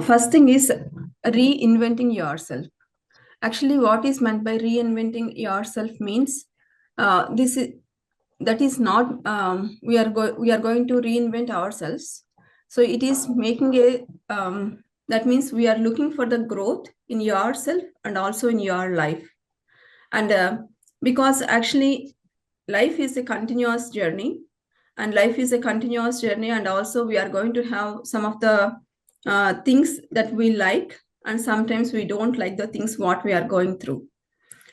First thing is reinventing yourself. Actually, what is meant by reinventing yourself means this is that is not we are going to reinvent ourselves. So it is making a that means we are looking for the growth in yourself and also in your life. And because actually life is a continuous journey, and also we are going to have some of the things that we like, and sometimes we don't like the things what we are going through.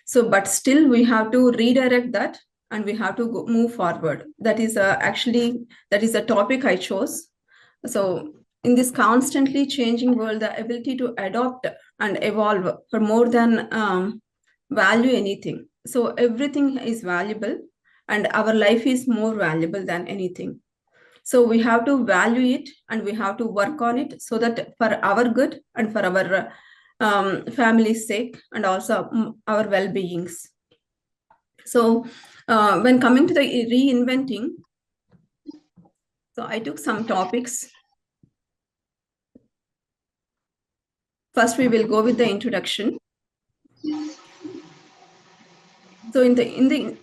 So but still we have to redirect that, and we have to move forward. That is actually that is the topic I chose. So in this constantly changing world, the ability to adopt and evolve for more than value anything. So everything is valuable, and our life is more valuable than anything. So we have to value it, and we have to work on it, so that for our good and for our family's sake, and also our well-beings. So when coming to the reinventing, so I took some topics. First, we will go with the introduction. So in the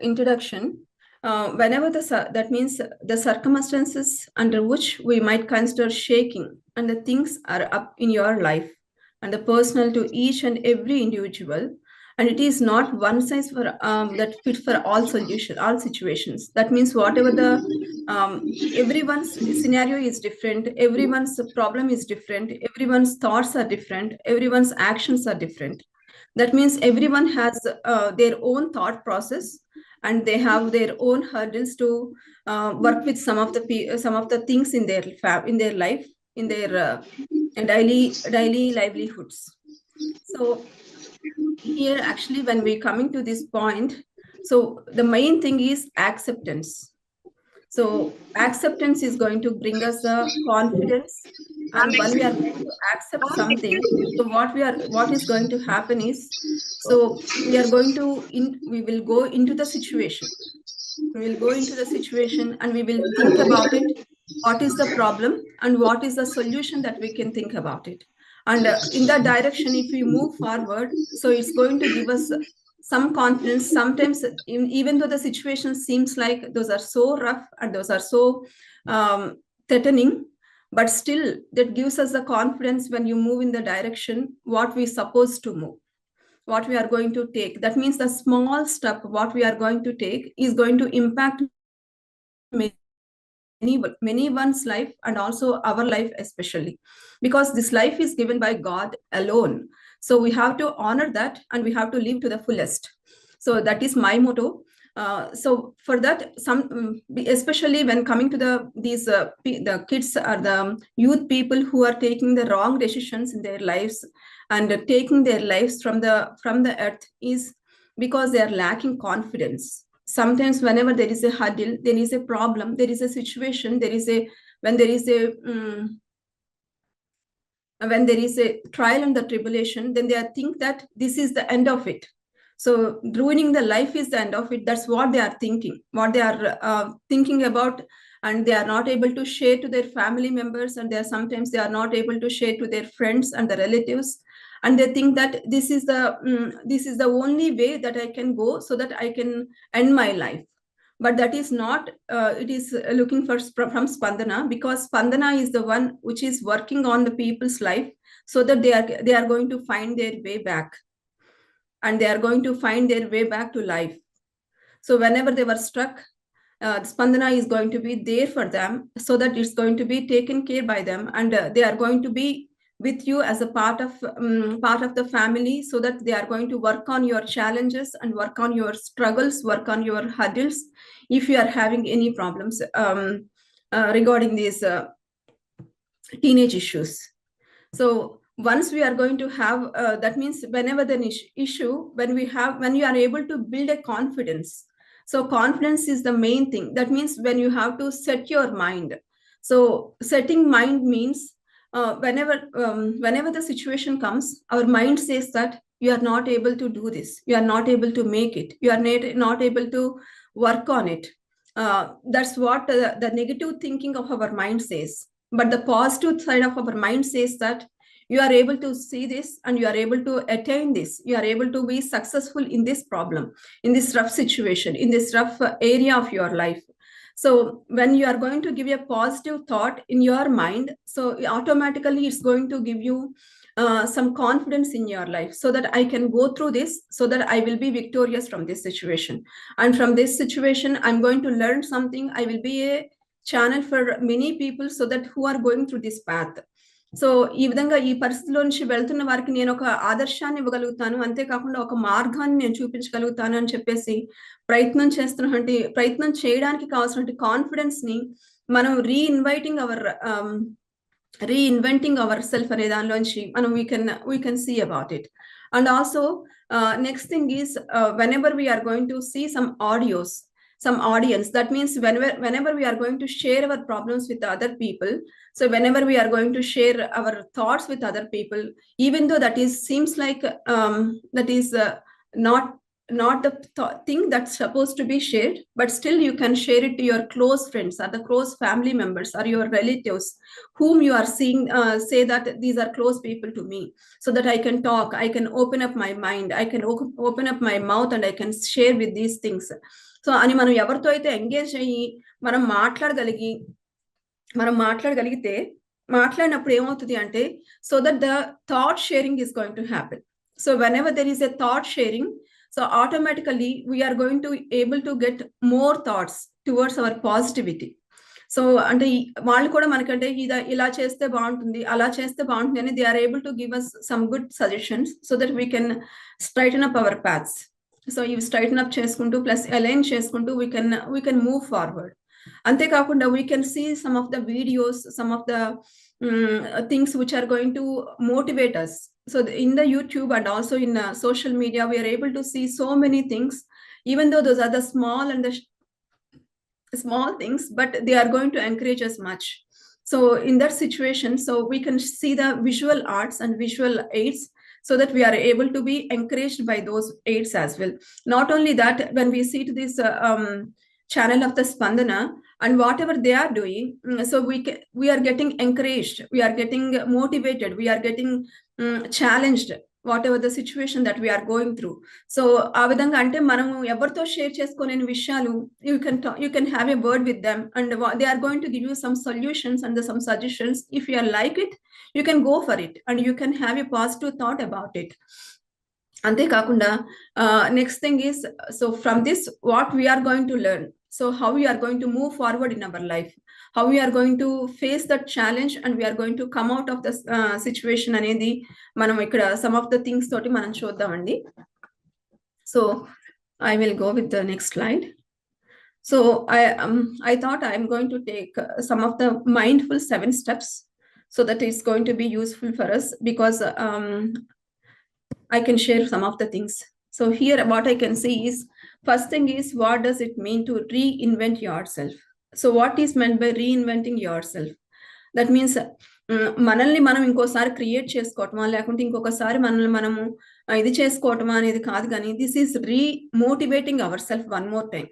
introduction, whenever that means the circumstances under which we might consider shaking, and the things are up in your life, and the personal to each and every individual, and it is not one size for that fit for all situations. That means whatever the everyone's scenario is different, everyone's problem is different, everyone's thoughts are different, everyone's actions are different. That means everyone has their own thought process, and they have their own hurdles to work with some of the things in their life, in their daily livelihoods. So here actually when we coming to this point, so the main thing is acceptance. So acceptance is going to bring us the confidence, and when we are going to accept something, so what is going to happen is, so we are going to we will go into the situation. We will go into the situation, and we will think about it. What is the problem, and what is the solution that we can think about it? And in that direction, if we move forward, so it's going to give us some confidence. Sometimes even though the situation seems like those are so rough and those are so threatening, but still that gives us the confidence when you move in the direction what we supposed to move, what we are going to take. That means the small step what we are going to take is going to impact many one's life, and also our life especially, because this life is given by God alone. So we have to honor that, and we have to live to the fullest. So that is my motto. So for that, especially when coming to the kids or the youth people who are taking the wrong decisions in their lives, and taking their lives from the earth, is because they are lacking confidence. Sometimes whenever there is a hurdle, there is a problem, there is a situation, when there is a trial and the tribulation, then they think that this is the end of it. So ruining the life is the end of it. That's what they are thinking, what they are thinking about, and they are not able to share to their family members, and sometimes they are not able to share to their friends and the relatives, and they think that this is the only way that I can go, so that I can end my life. But that is not, it is looking for from Spandana, because Spandana is the one which is working on the people's life, so that they are going to find their way back, and they are going to find their way back to life. So whenever they were stuck, Spandana is going to be there for them, so that it's going to be taken care by them, and they are going to be with you as a part of the family, so that they are going to work on your challenges and work on your struggles, work on your hurdles, if you are having any problems regarding these teenage issues. So once we are going to have that means whenever the issue, when you are able to build a confidence. So confidence is the main thing. That means when you have to set your mind. So setting mind means whenever the situation comes, our mind says that you are not able to do this, you are not able to make it, you are not able to work on it. That's what the negative thinking of our mind says. but the positive side of our mind says that you are able to see this and you are able to attain this. You are able to be successful in this problem, in this rough situation, in this rough area of your life. So when you are going to give a positive thought in your mind, so automatically it's going to give you some confidence in your life, so that I can go through this, so that I will be victorious from this situation. And from this situation, I'm going to learn something. I will be a channel for many people, so that who are going through this path. So ఈ విధంగా ఈ పరిస్థితిలో నుంచి వెళ్తున్న వారికి నేను ఒక ఆదర్శాన్ని ఇవ్వగలుగుతాను, అంతేకాకుండా ఒక మార్గాన్ని నేను చూపించగలుగుతాను అని చెప్పేసి ప్రయత్నం చేయడానికి కావాల్సిన కాన్ఫిడెన్స్ ని మనం reinventing ourselves అనే దానిలోంచి మనం we can see about it. And also next thing is whenever we are going to see some audience, that means whenever we are going to share our problems with other people, so whenever we are going to share our thoughts with other people, even though that is seems like that is not the thing that's supposed to be shared, but still you can share it to your close friends or the close family members or your relatives whom you are seeing, say that these are close people to me, so that I can talk, I can open up my mind, I can open up my mouth and I can share with these things. So అని మనం ఎవరితో అయితే engage అయ్యి మనం మాట్లాడగలిగితే మాట్లాడినప్పుడు ఏమవుతుంది అంటే, so that the thought sharing is going to happen. So whenever there is a thought sharing, so automatically we are going to able to get more thoughts towards our positivity. So అంటే వాళ్ళు కూడా మనకంటే ఇలా చేస్తే బాగుంటుంది, అలా చేస్తే బాగుంటుంది అని they are able to give us some good suggestions, so that we can straighten up our paths. So ఇవి స్ట్రైటన్ అప్ చేసుకుంటూ ప్లస్ అలైన్ చేసుకుంటూ వీ కెన్ మూవ్ ఫార్వర్డ్. అంతేకాకుండా we can see some of the videos, some of the things which are going to motivate us. So in the YouTube and also in social media, we are able to see so many things, even though those are the small things, but they are going to encourage us much. So in that situation, so we can see the visual arts and visual aids, so that we are able to be encouraged by those aids as well. Not only that, when we see to this channel of the Spandana and whatever they are doing, so we are getting encouraged, we are getting motivated, we are getting challenged, whatever the situation that we are going through. So ఆ విధంగా అంటే మనము ఎవరితో share చేసుకోలేని విషయాలు you can have a word with them and they are going to give you some solutions and some suggestions. If you like it, you can go for it and you can have a positive thought about it. అంతేకాకుండా next thing is, so from this what we are going to learn, so how we are going to move forward in our life, how we are going to face that challenge and we are going to come out of the situation అనేది మనం ఇక్కడ some of the things తోటి మనం చూద్దామండి. So I will go with the next slide. So I thought I'm going to take some of the mindful 7 steps, so that it's going to be useful for us, because I can share some of the things. So here what I can see is, first thing is, what does it mean to reinvent yourself? So what is meant by reinventing yourself? That means మనల్ని మనం ఇంకోసారి create చేసుకోవటమా, లేకుంటే ఇంకొకసారి మనల్ని మనము ఇది చేసుకోవటమా అనేది కాదు, కానీ this is remotivating our self one more time.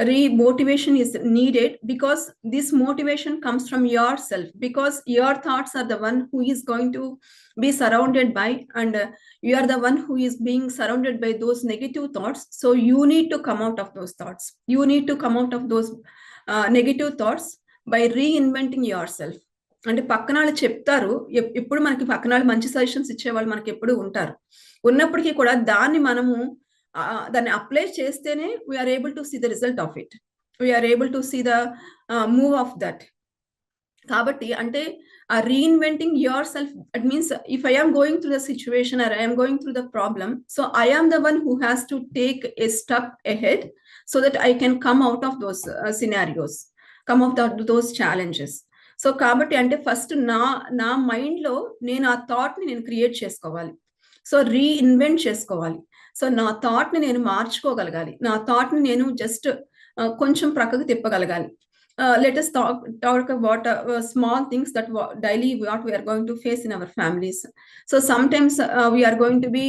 Remotivation is needed, because this motivation comes from yourself, because your thoughts are the one who is going to be surrounded by, and you are the one who is being surrounded by those negative thoughts. So you need to come out of those thoughts, you need to come out of those negative thoughts by reinventing yourself. అంటే పక్కన వాళ్ళు చెప్తారు, ఎప్పుడు మనకి పక్కన వాళ్ళు మంచి suggestions ఇచ్చేవాళ్ళు మనకి ఎప్పుడు ఉంటారు, ఉన్నప్పటికీ కూడా దాన్ని మనము దాన్ని అప్లై చేస్తేనే we are able to see the result of it, we are able to see the move of that. కాబట్టి అంటే ఆ reinventing yourself, it means if I am going through the situation or I am going through the problem, so I am the one who has to take a step ahead, so that I can come out of those scenarios, come out of those challenges. So కాబట్టి అంటే first నా mind లో నేను ఆ thought ని నేను create చేసుకోవాలి, so reinvent చేసుకోవాలి. సో నా థాట్ ని నేను మార్చుకోగలగాలి, నా థాట్ ని నేను జస్ట్ కొంచెం ప్రక్కకు తిప్పగలగాలి. Let us talk about small things that daily what we are going to face in our families. So sometimes we are going to be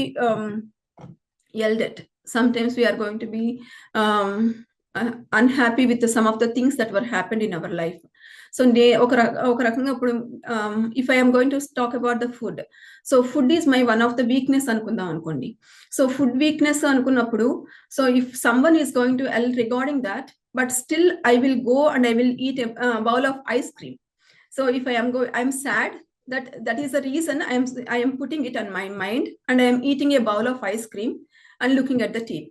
yelled at, sometimes we are going to be unhappy with some of the things that were happened in our life. So ఒక రకంగా ఇప్పుడు if I'm going to talk about the food, so food is my one of the weakness అనుకుందాం అనుకోండి. So food weakness అనుకున్నప్పుడు, so if someone is going to L regarding that, but still I will go and I will eat a bowl of ice cream. So if I'm sad, that is the reason I am putting it on my mind and I am eating a bowl of ice cream and looking at the TV.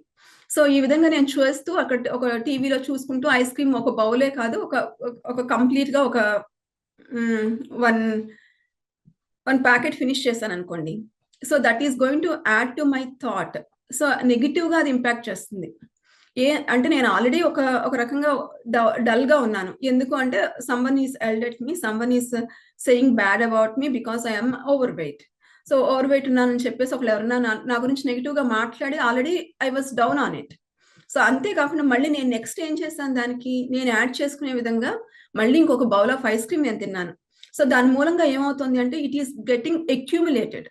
So ఈ విధంగా నేను చూస్తూ అక్కడ ఒక టీవీలో చూసుకుంటూ ice cream ఒక బౌలే కాదు, ఒక కంప్లీట్ గా ఒక వన్ ప్యాకెట్ ఫినిష్ చేశాను అనుకోండి. So that is going to add to my thought. So negative గా అది ఇంపాక్ట్ చేస్తుంది. అంటే నేను ఆల్రెడీ ఒక రకంగా డల్ గా ఉన్నాను. ఎందుకు అంటే someone is yelled at me, someone is saying bad about me because I'm over weight. So over weight ఉన్నానని చెప్పేసి ఒకళ్ళు ఎవరన్నా నా గురించి నెగిటివ్ గా మాట్లాడి already I was down on it. So అంతేకాకుండా మళ్ళీ నేను నెక్స్ట్ ఏం చేశాను, దానికి నేను యాడ్ చేసుకునే విధంగా మళ్ళీ ఇంకొక బౌల్ ఆఫ్ ఐస్ క్రీమ్ నేను తిన్నాను. సో దాని మూలంగా ఏమవుతుంది అంటే it is getting accumulated.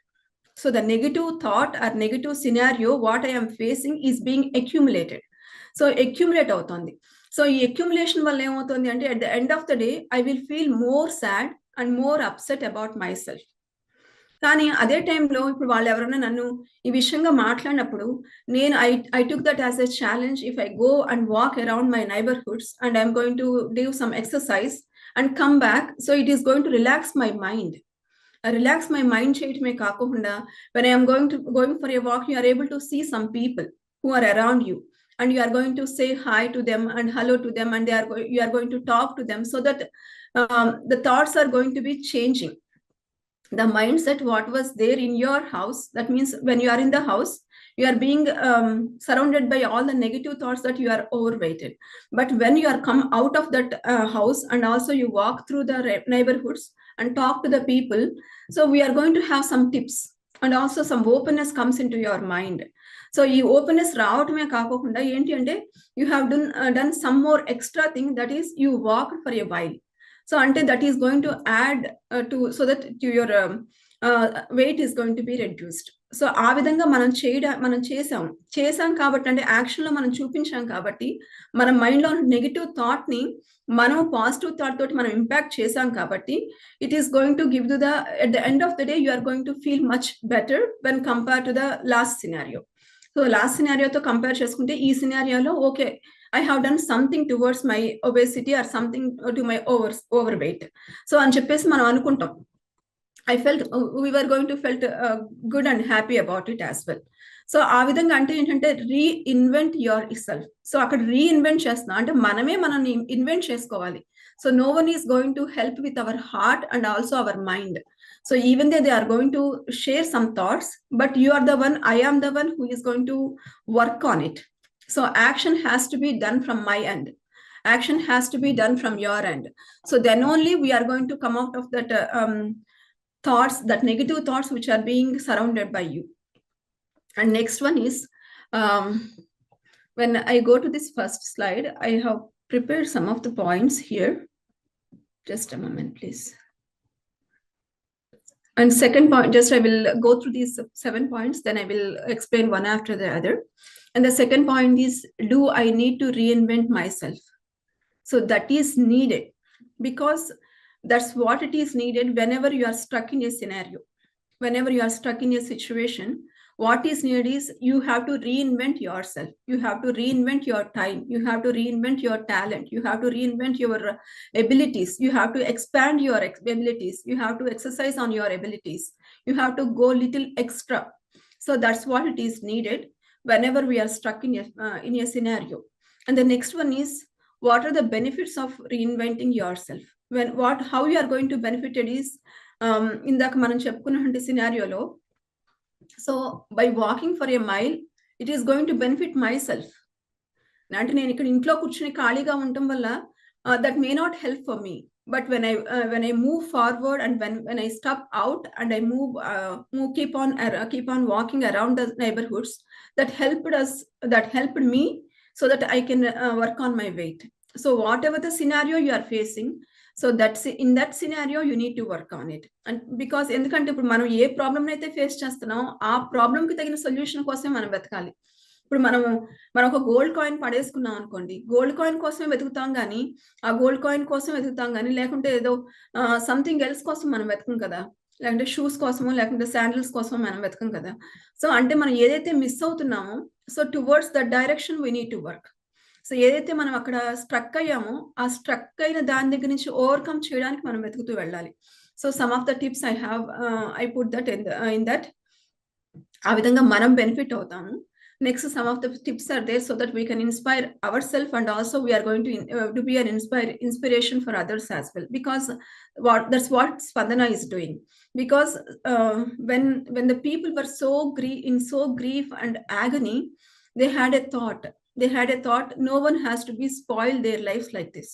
So the negative thought or negative scenario what I'm facing is being accumulated. So accumulate అవుతుంది. సో ఈ అక్యూములేషన్ వల్ల ఏమవుతుంది అంటే at the end of the day I will feel more sad and more upset about my self. కానీ అదే టైంలో ఇప్పుడు వాళ్ళు ఎవరైనా నన్ను ఈ విషయంగా మాట్లాడినప్పుడు నేను I took that as a challenge. If I go and walk around my neighbourhoods and I'm going to do some exercise and come back, so it is going to relax my mind. Relax my mind చేయటమే కాకుండా when I'm going for a walk, you are able to see some people who are around you and you are going to say hi to them and hello to them, and you are going to talk to them, so that the thoughts are going to be changing. The mindset what was there in your house, that means when you are in the house you are being surrounded by all the negative thoughts that you are overweighted. But when you are come out of that house and also you walk through the neighborhoods and talk to the people, so we are going to have some tips and also some openness comes into your mind. So ఈ ఓపెన్నెస్ రావటమే కాకుండా ఏంటి అంటే you have done some more extra thing, that is you walk for a while. So అంటే that is going to add to so that your weight is going to be reduced. So ఆ విధంగా మనం చేసాం కాబట్టి, అంటే action లో మనం చూపించాం కాబట్టి, మన మైండ్ లో నెగిటివ్ థాట్ ని మనం పాజిటివ్ థాట్ తోటి మనం ఇంపాక్ట్ చేసాం కాబట్టి, it is going to give to the at the end of the day you are going to feel much better when compare to the last scenario. So last సినారియోతో compare చేసుకుంటే ఈ సినారియోలో okay, I have done something towards my obesity or something to my over weight. So అని చెప్పేసి మనం అనుకుంటాం. I felt we were going to felt good and happy about it as well. So ఆ విధంగా అంటే ఏంటంటే రీఇన్వెంట్ యువర్ సెల్ఫ్. సో అక్కడ reinvent చేస్తున్నాం అంటే మనమే మనల్ని ఇన్వెంట్ చేసుకోవాలి. So no one is going to help with our heart and also our mind. So even though they are going to share some thoughts, but you are the one, I am the one who is going to work on it. So action has to be done from my end. Action has to be done from your end. So then only we are going to come out of that thoughts, that negative thoughts which are being surrounded by you. And next one is, when I go to this first slide, I have prepared some of the points here. Just a moment, please. And second point, just I will go through these 7 points, then I will explain one after the other. And the second point is, do I need to reinvent myself? So that is needed, because that's what it is needed whenever you are stuck in a scenario, whenever you are stuck in a situation. What is needed is you have to reinvent yourself. You have to reinvent your time. You have to reinvent your talent. You have to reinvent your abilities. You have to expand your abilities. You have to exercise on your abilities. You have to go little extra. So that's what it is needed whenever we are stuck in a scenario. And the next one is, what are the benefits of reinventing yourself? How you are going to benefit it is, ఇందాక మనం చెప్పుకున్న సినారియోలో, so by walking for a mile it is going to benefit my self. అంటే నేను ఇక్కడ ఇంట్లో కూర్చుని ఖాళీగా ఉండటం వల్ల that may not help for me, but when I move forward and when I step out and I keep on walking around the neighborhoods, that helped me so that I can work on my weight. So whatever the scenario you are facing, so that's in that scenario you need to work on it. And because ఎందుకంటే ఇప్పుడు మనం ఏ problem అయితే face చేస్తున్నాం ఆ problem కి తగిన solution కోసం మనం వెతకాలి. ఇప్పుడు మనం ఒక గోల్డ్ కాయిన్ పడేసుకున్నాం అనుకోండి, గోల్డ్ కాయిన్ కోసమే వెతుకుతాం గానీ, ఆ గోల్డ్ కాయిన్ కోసం వెతుకుతాం గానీ, లేకుంటే ఏదో సంథింగ్ ఎల్స్ కోసం మనం వెతకం కదా! లేకుంటే షూస్ కోసమో, లేకుంటే శాండిల్స్ కోసమో మనం వెతకం కదా! సో, అంటే మనం ఏదైతే మిస్ అవుతున్నామో, so, towards that direction we need to work. So, ఏదైతే మనం అక్కడ స్ట్రక్ అయ్యామో, ఆ స్ట్రక్ అయిన దాని దగ్గర నుంచి ఓవర్‌కమ్ చేయడానికి మనం వెతుకుతూ వెళ్ళాలి. So, some of the tips I put that in that. ఆ విధంగా మనం బెనిఫిట్ అవుతాము. Next some of the tips are there so that we can inspire our self and also we are going to be an inspiration for others as well. Because what Spandana is doing. Because when the people were so grief and agony, they had a thought. They had a thought, no one has to be spoiled their lives like this.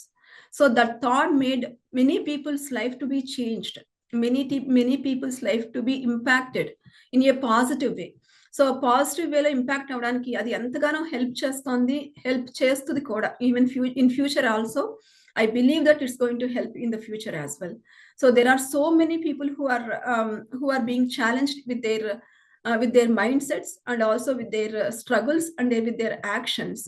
So that thought made many people's life to be changed. Many people's life to be impacted in a positive way. So positive వేలో impact అవ్వడానికి అది ఎంతగానో help చేస్తుంది కూడా. Even in future also I believe that it's going to help in the future as well. So there are so many people who are being challenged with their mindsets and also with their struggles and with their actions.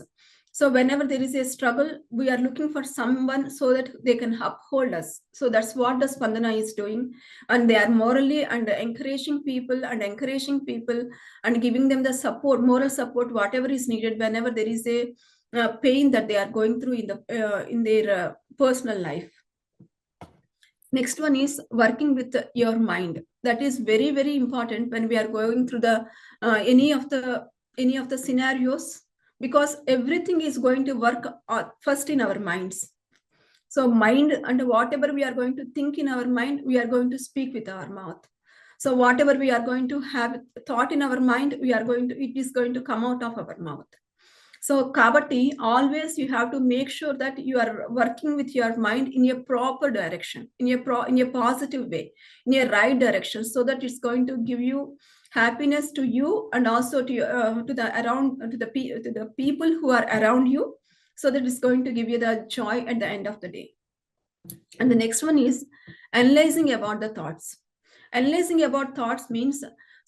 So whenever there is a struggle, we are looking for someone so that they can uphold us. So that's what the Spandana is doing, and they are morally and encouraging people and giving them the support, moral support, whatever is needed whenever there is a pain that they are going through in their personal life. Next one is working with your mind. That is very, very important when we are going through any of the scenarios, because everything is going to work first in our minds. So mind, and whatever we are going to think in our mind, we are going to speak with our mouth. So whatever we are going to have thought in our mind, it is going to come out of our mouth. So kabatti, always you have to make sure that you are working with your mind in a proper direction, in a positive way, in a right direction, so that it's going to give you happiness to you and also to the people who are around you, so that it's going to give you the joy at the end of the day. And the next one is analyzing about the thoughts. Analyzing about thoughts means,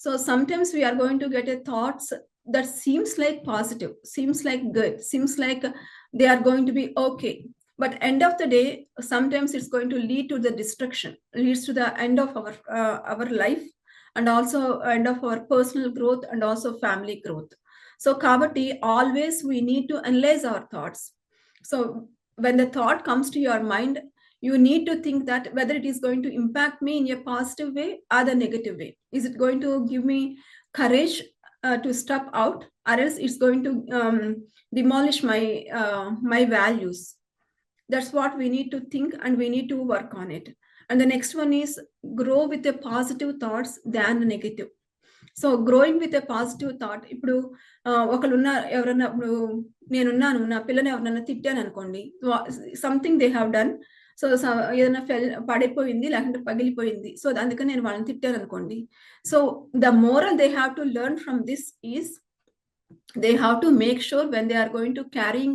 so sometimes we are going to get a thoughts that seems like positive, seems like good, seems like they are going to be okay, but end of the day sometimes it's going to lead to the destruction, leads to the end of our life, and also end of our personal growth and also family growth. So kabatti, always we need to analyze our thoughts. So when the thought comes to your mind, you need to think that whether it is going to impact me in a positive way or the negative way. Is it going to give me courage to step out, or else it's going to demolish my values? That's what we need to think, and we need to work on it. And the next one is grow with the positive thoughts than negative. So growing with a positive thought. ఇప్పుడు ఒకళ్ళున్న ఎవరన్నా, ఇప్పుడు నేనున్నాను, నా పిల్లని ఎవరన్నా తిట్టాను అనుకోండి, something they have done. So ఏదైనా పడిపోయింది, లేకుంటే పగిలిపోయింది, సో అందుకని నేను వాళ్ళని తిట్టాను అనుకోండి. So the moral they have to learn from this is, they have to make sure when they are going to carry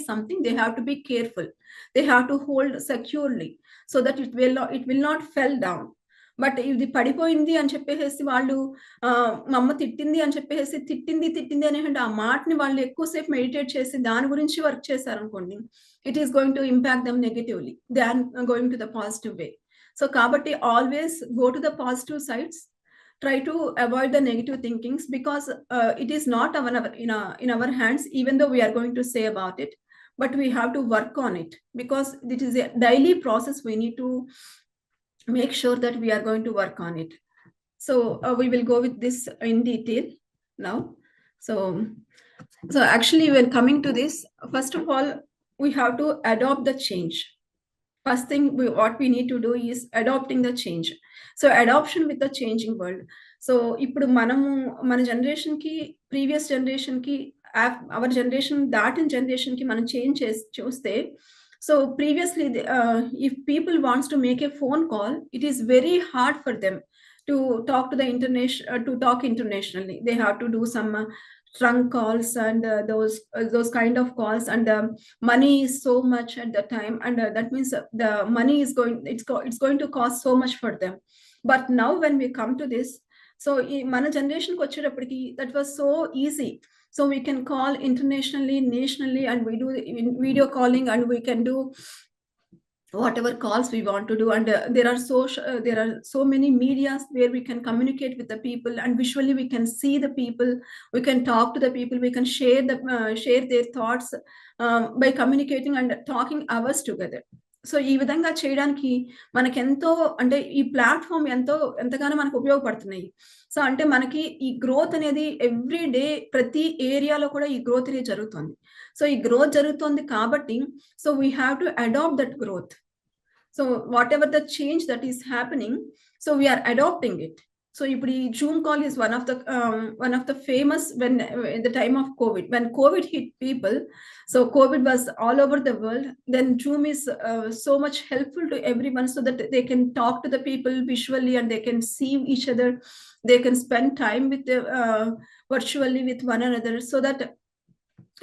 something, they have to be careful, they have to hold securely so that it will not fall down. But ఇది పడిపోయింది అని చెప్పేసి వాళ్ళు మా అమ్మ తిట్టింది అని చెప్పేసి తిట్టింది అనేటువంటి ఆ మాటని వాళ్ళు ఎక్కువసేపు మెడిటేట్ చేసి దాని గురించి వర్క్ చేశారనుకోండి, it is going to impact them negatively than going to the positive way. So కాబట్టి always go to the positive sides, try to avoid the negative thinkings, because it is not in our hands, even though we are going to say about it, but we have to work on it, because it is a daily process. We need to make sure that we are going to work on it. So we will go with this in detail now. So actually, when coming to this, first of all, we have to adopt the change. First thing what we need to do is adopting the change. So adoption with the changing world. So ఇప్పుడు మనము మన generation కి, previous generation కి, hour generation దాటిన generation కి మనం change చూస్తే, so previously if people wants to make a phone call, it is very hard for them to talk to the internationally. They have to do some trunk calls and those kind of calls, and the money is so much at the time, and that means the money is going, it's going to cost so much for them. But now when we come to this, so ఈ మన జనరేషన్కి వచ్చేటప్పటికి that was so easy. So we can call internationally, nationally, and we do video calling, and we can do whatever calls we want to do, and there are so many medias where we can communicate with the people, and visually we can see the people, we can talk to the people, we can share their thoughts by communicating and talking hours together. So ఈ విధంగా చేయడానికి మనకి ఎంతో అంటే ఈ platform ఎంతగానో మనకు ఉపయోగపడుతున్నాయి. సో అంటే మనకి ఈ గ్రోత్ అనేది ఎవ్రీ డే ప్రతి ఏరియాలో కూడా ఈ గ్రోత్ అనేది జరుగుతుంది. సో ఈ గ్రోత్ జరుగుతుంది కాబట్టి so we have to adapt that growth. So whatever the change that is happening, so we are adopting it. So Zoom call is one of the famous when in the time of COVID, when COVID hit people. So COVID was all over the world. Then Zoom is so much helpful to everyone, so that they can talk to the people visually, and they can see each other. They can spend time with virtually with one another, so that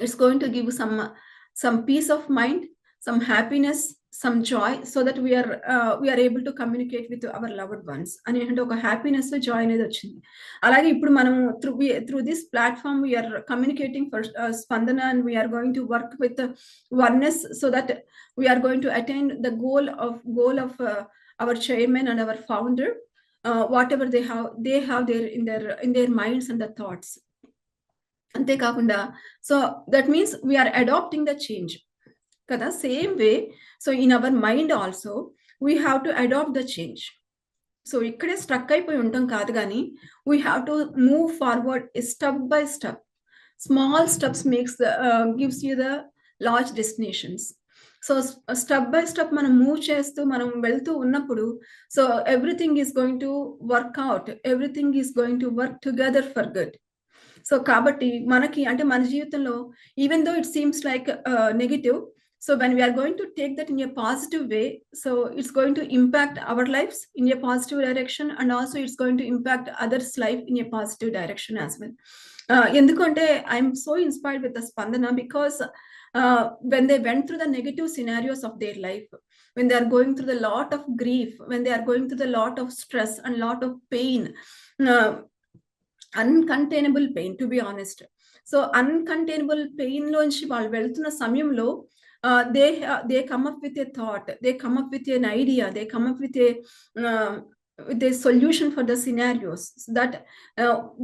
it's going to give some peace of mind, some happiness, some joy, so that we are able to communicate with our loved ones అనేటువంటి ఒక happiness Joy అనేది వచ్చింది. అలాగే ఇప్పుడు మనం through this platform we are communicating for Spandana, and we are going to work with oneness, so that we are going to attain the goal of our chairman and our founder, whatever they have in their minds and the thoughts. అంతేకాకుండా so that means we're adapting the change కదా. Same way so in our mind also we have to adapt the change. So ఇక్కడే struck అయిపోయి ఉంటాం కాదు, కానీ we have to move forward step by step. Small steps gives you the large destinations. So step by step మనం move చేస్తూ మనం వెళ్తూ ఉన్నప్పుడు so everything is going to work out, everything is going to work together for good. So కాబట్టి మనకి అంటే మన జీవితంలో even though it seems like negative, so when we're going to take that in a positive way, so it's going to impact our lifes in a positive direction, and also it's going to impact others life in a positive direction as well. ఎందుకంటే I'm so inspired with the స్పందన, because when they went through the negative scenarios of their life, when they are going through the lot of grief, when they are going through the lot of stress and lot of pain, uncontainable pain, to be honest. So uncontainable pain లోంచి వాళ్ళు వెళ్తున్న సమయంలో they come up with a thought, they come up with an idea, they come up with a solution for the scenarios, so that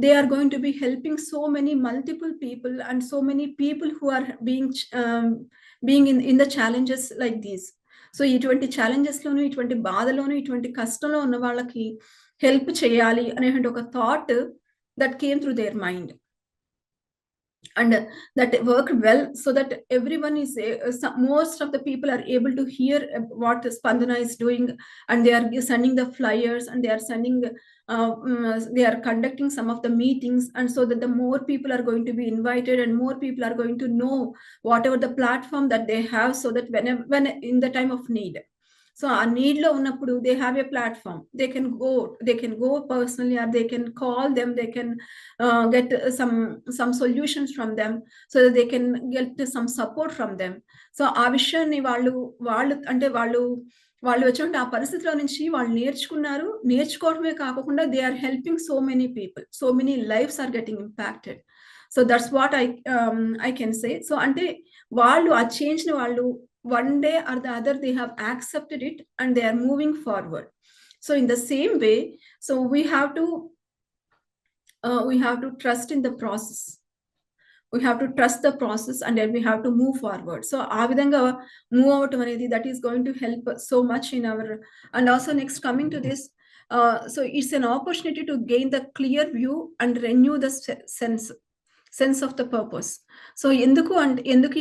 they are going to be helping so many multiple people, and so many people who are being in the challenges like these. So ఇటువంటి challenges లోను, ఇటువంటి బాధలోను, ఇటువంటి కష్టంలో ఉన్న వాళ్ళకి help చేయాలి అనేటువంటి ఒక thought that came through their mind, and that worked well, so that everyone is most of the people are able to hear what Spandana is doing, and they are sending the flyers, and they are sending they are conducting some of the meetings, and so that the more people are going to be invited, and more people are going to know whatever the platform that they have, so that when in the time of need, so ఆ need లో ఉన్నప్పుడు they have a platform, they can go personally, or they can call them, they can get some solutions from them, so they can get some support from them. So ఆ విషయాన్ని వాళ్ళు వచ్చినట్టు ఆ పరిస్థితిలో నుంచి వాళ్ళు నేర్చుకోవడమే కాకుండా they are helping so many people, so many lives are getting impacted. So that's what I can say. So అంటే వాళ్ళు ఆ చేంజ్ ని వాళ్ళు one day or the other they have accepted it, and they are moving forward. So in the same way, so we have to trust in the process. We have to trust the process, and then we have to move forward. So aa vidhanga move out anedi, that is going to help so much in our. And also next, coming to this, so it's an opportunity to gain the clear view and renew the sense of the purpose. So enduku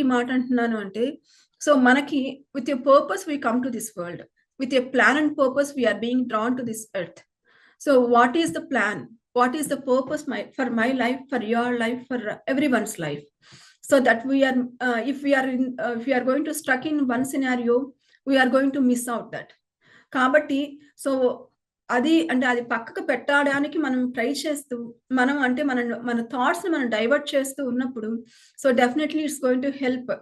ee maata antunnanu ante, so manaki with a purpose we come to this world, with a plan and purpose we are being drawn to this earth. So what is the plan, what is the purpose for my life, for your life, for everyone's life, so that we are if we are going to stuck in one scenario, we are going to miss out that. Kabatti so అది పక్కకు పెట్టడానికి మనం try చేస్తూ మనం అంటే మన thoughts ని మనం డైవర్ట్ చేస్తూ ఉన్నప్పుడు, so definitely it's going to help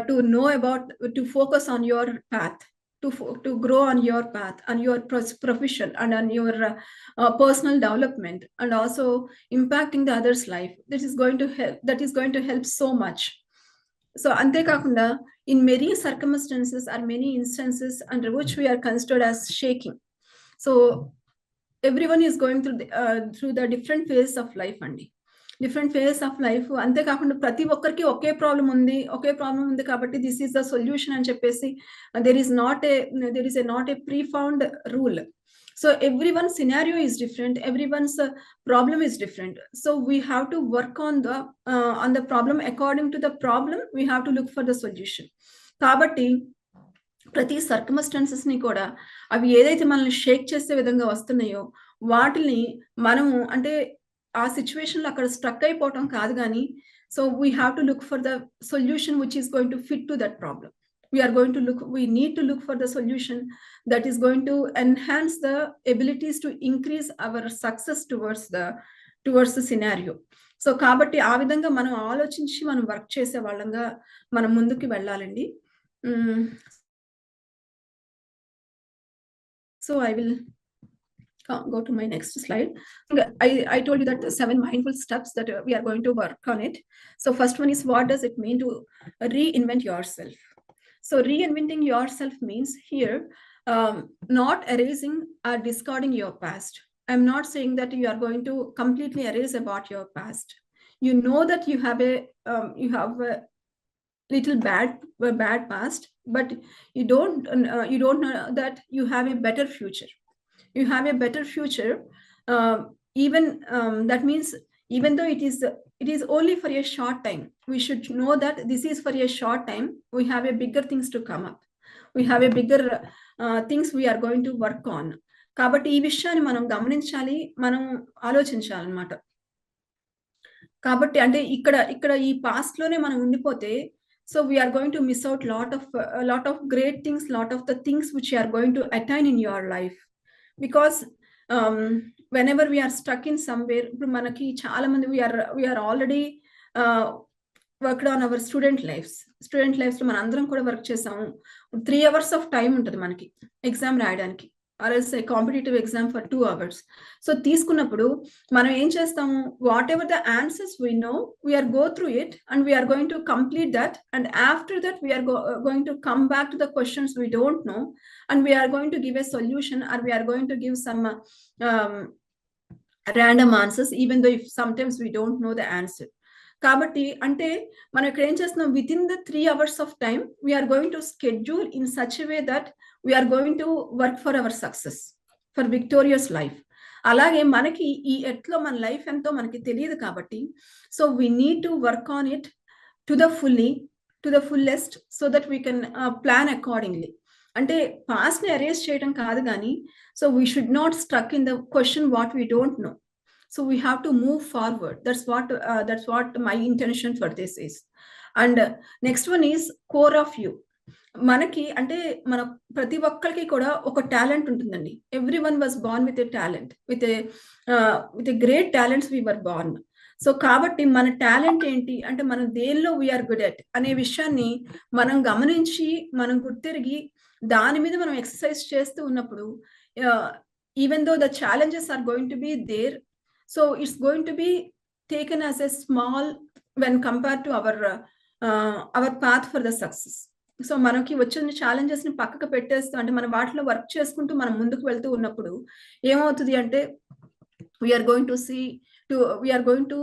to know about, to focus on your path. to grow on your path, on your profession, and on your personal development, and also impacting the others life. That is going to help so much. So అంతేకాకుండా in many circumstances or many instances under which we are considered as shaking. So everyone is going through the different phases of life అండి, different phase of life. అంతేకాకుండా ప్రతి ఒక్కరికి ఒకే problem ఉంది కాబట్టి this is the solution అని చెప్పేసి there is not a pre found rule. So everyone's scenario is different, everyone's problem is different. So we have to work on the problem. According to the problem, we have to look for the solution. కాబట్టి ప్రతి circumstances ని కూడా అవి ఏదైతే మనల్ని షేక్ చేసే విధంగా వస్తున్నాయో వాటిని మనము అంటే ఆ సిచ్యువేషన్ లో అక్కడ స్ట్రక్ అయిపోవటం కాదు కానీ, so we have to look for the solution which is going to fit to that problem. We need to look for the solution that is going to enhance the abilities to increase our success towards the scenario. So కాబట్టి ఆ విధంగా మనం ఆలోచించి మనం work చేసే వాళ్ళంగా మనం ముందుకు వెళ్ళాలండి. So I will go to my next slide. I told you that 7 mindful steps that we are going to work on it. So first one is, what does it mean to reinvent yourself? So reinventing yourself means here not erasing or discarding your past. I'm not saying that you are going to completely erase about your past. You know that you have a little bad past, but you don't know that you have a better future. You have a better future, that means even though it is only for a short time, we should know that this is for a short time. We have a bigger things to come up. We have a bigger things we are going to work on. కాబట్టి ఈ విషయాన్ని మనం గమనించాలి, మనం ఆలోచించాలన్నమాట. కాబట్టి అంటే ఇక్కడ ఈ పాస్ట్ లోనే మనం ఉండిపోతే, so we are going to miss out lot of great things, lot of the things which you are going to attain in your life. Because whenever we are stuck in somewhere, ఇప్పుడు మనకి చాలా మంది we are already worked on our student lives లో మన అందరం కూడా work చేసాము. 3 hours of time ఉంటుంది మనకి ఎగ్జామ్ రాయడానికి, or else a competitive exam for 2 hours. So తీసుకున్నప్పుడు మనం ఏం చేస్తాము, what ever the answers we know, we are go through it and we are going to complete that, and after that we are going to come back to the questions we don't know, and we are going to give a solution, or we are going to give some random answers, even though if sometimes we don't know the answer. కాబట్టి అంటే మనం ఇక్కడ ఏం చేస్తున్నాం, with in the 3 hours of time we are going to schedule in such a way that we are going to work for our success, for victorious life. అలాగే మనకి ఈ ఎట్లో మన లైఫ్ ఎంతో మనకి తెలియదు కాబట్టి, so we need to work on it to the fullest so that we can plan accordingly. అంటే పాస్ట్ ని అరేంజ్ చేయడం కాదు కానీ, so we should not stuck in the question what we don't know. So we have to move forward. That's what my intention for this is. And next one is core of you. మనకి అంటే మన ప్రతి ఒక్కరికి కూడా ఒక talent ఉంటుందండి. Everyone was born with a talent, with a great talents we were born. So కాబట్టి మన టాలెంట్ ఏంటి అంటే మనం దేనిలో వీఆర్ గుడ్ ఎట్ అనే విషయాన్ని మనం గమనించి మనం గుర్తిరిగి దాని మీద మనం ఎక్సర్సైజ్ చేస్తూ ఉన్నప్పుడు, even though the challenges are going to be there, so it's going to be taken as a small when compared to our path for the success. So మనకి వచ్చిన ఛాలెంజెస్ ని పక్కకు పెట్టేస్తూ అంటే మనం వాటిలో వర్క్ చేసుకుంటూ మనం ముందుకు వెళ్తూ ఉన్నప్పుడు ఏమవుతుంది అంటే, we are going to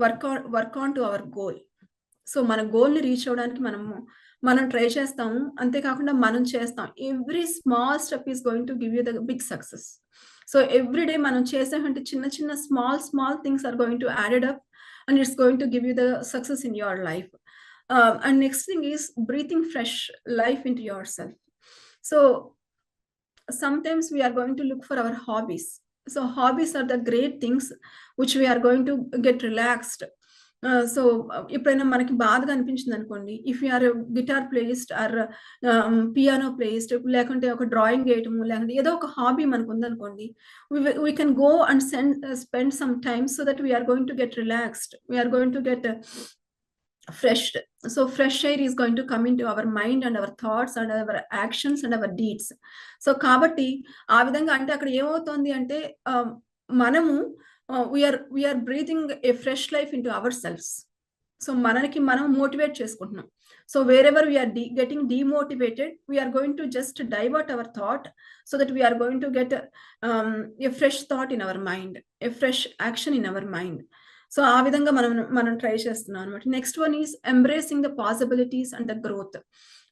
work on to our goal. So మన గోల్ ని రీచ్ అవడానికి మనం ట్రై చేస్తాము. అంతేకాకుండా మనం చేస్తాం. Every small step is going to give you the big success. So every day మనం చేసేటువంటి చిన్న small things are going to added up, and it's going to give you the success in your life. And next thing is breathing fresh life into yourself. So sometimes we are going to look for our hobbies. So hobbies are the great things which we are going to get relaxed. So ఎప్పుడైనా మనకి బాధగా అనిపించింది అనుకోండి, if you are guitar playlist or piano playlist, లేకుంటే ఒక drawing వేయటము, లేకుంటే ఏదో ఒక హాబీ మనకు ఉందనుకోండి, we can go and spend some time so that we are going to get relaxed, we are going to get fresh. So fresh air is going to come into our mind and our thoughts and our actions and our deeds. So కాబట్టి ఆ విధంగా అంటే అక్కడ ఏమవుతుంది అంటే మనము we are breathing a fresh life into our selfs. So మనకి మనం మోటివేట్ చేసుకుంటున్నాం. So wherever we are getting demotivated, we are going to just divert our thought so that we are going to get a fresh thought in our mind, a fresh action in our mind. So ఆ విధంగా మనం try చేస్తున్నాం అనమాట. Next one is embracing the possibilities and the growth.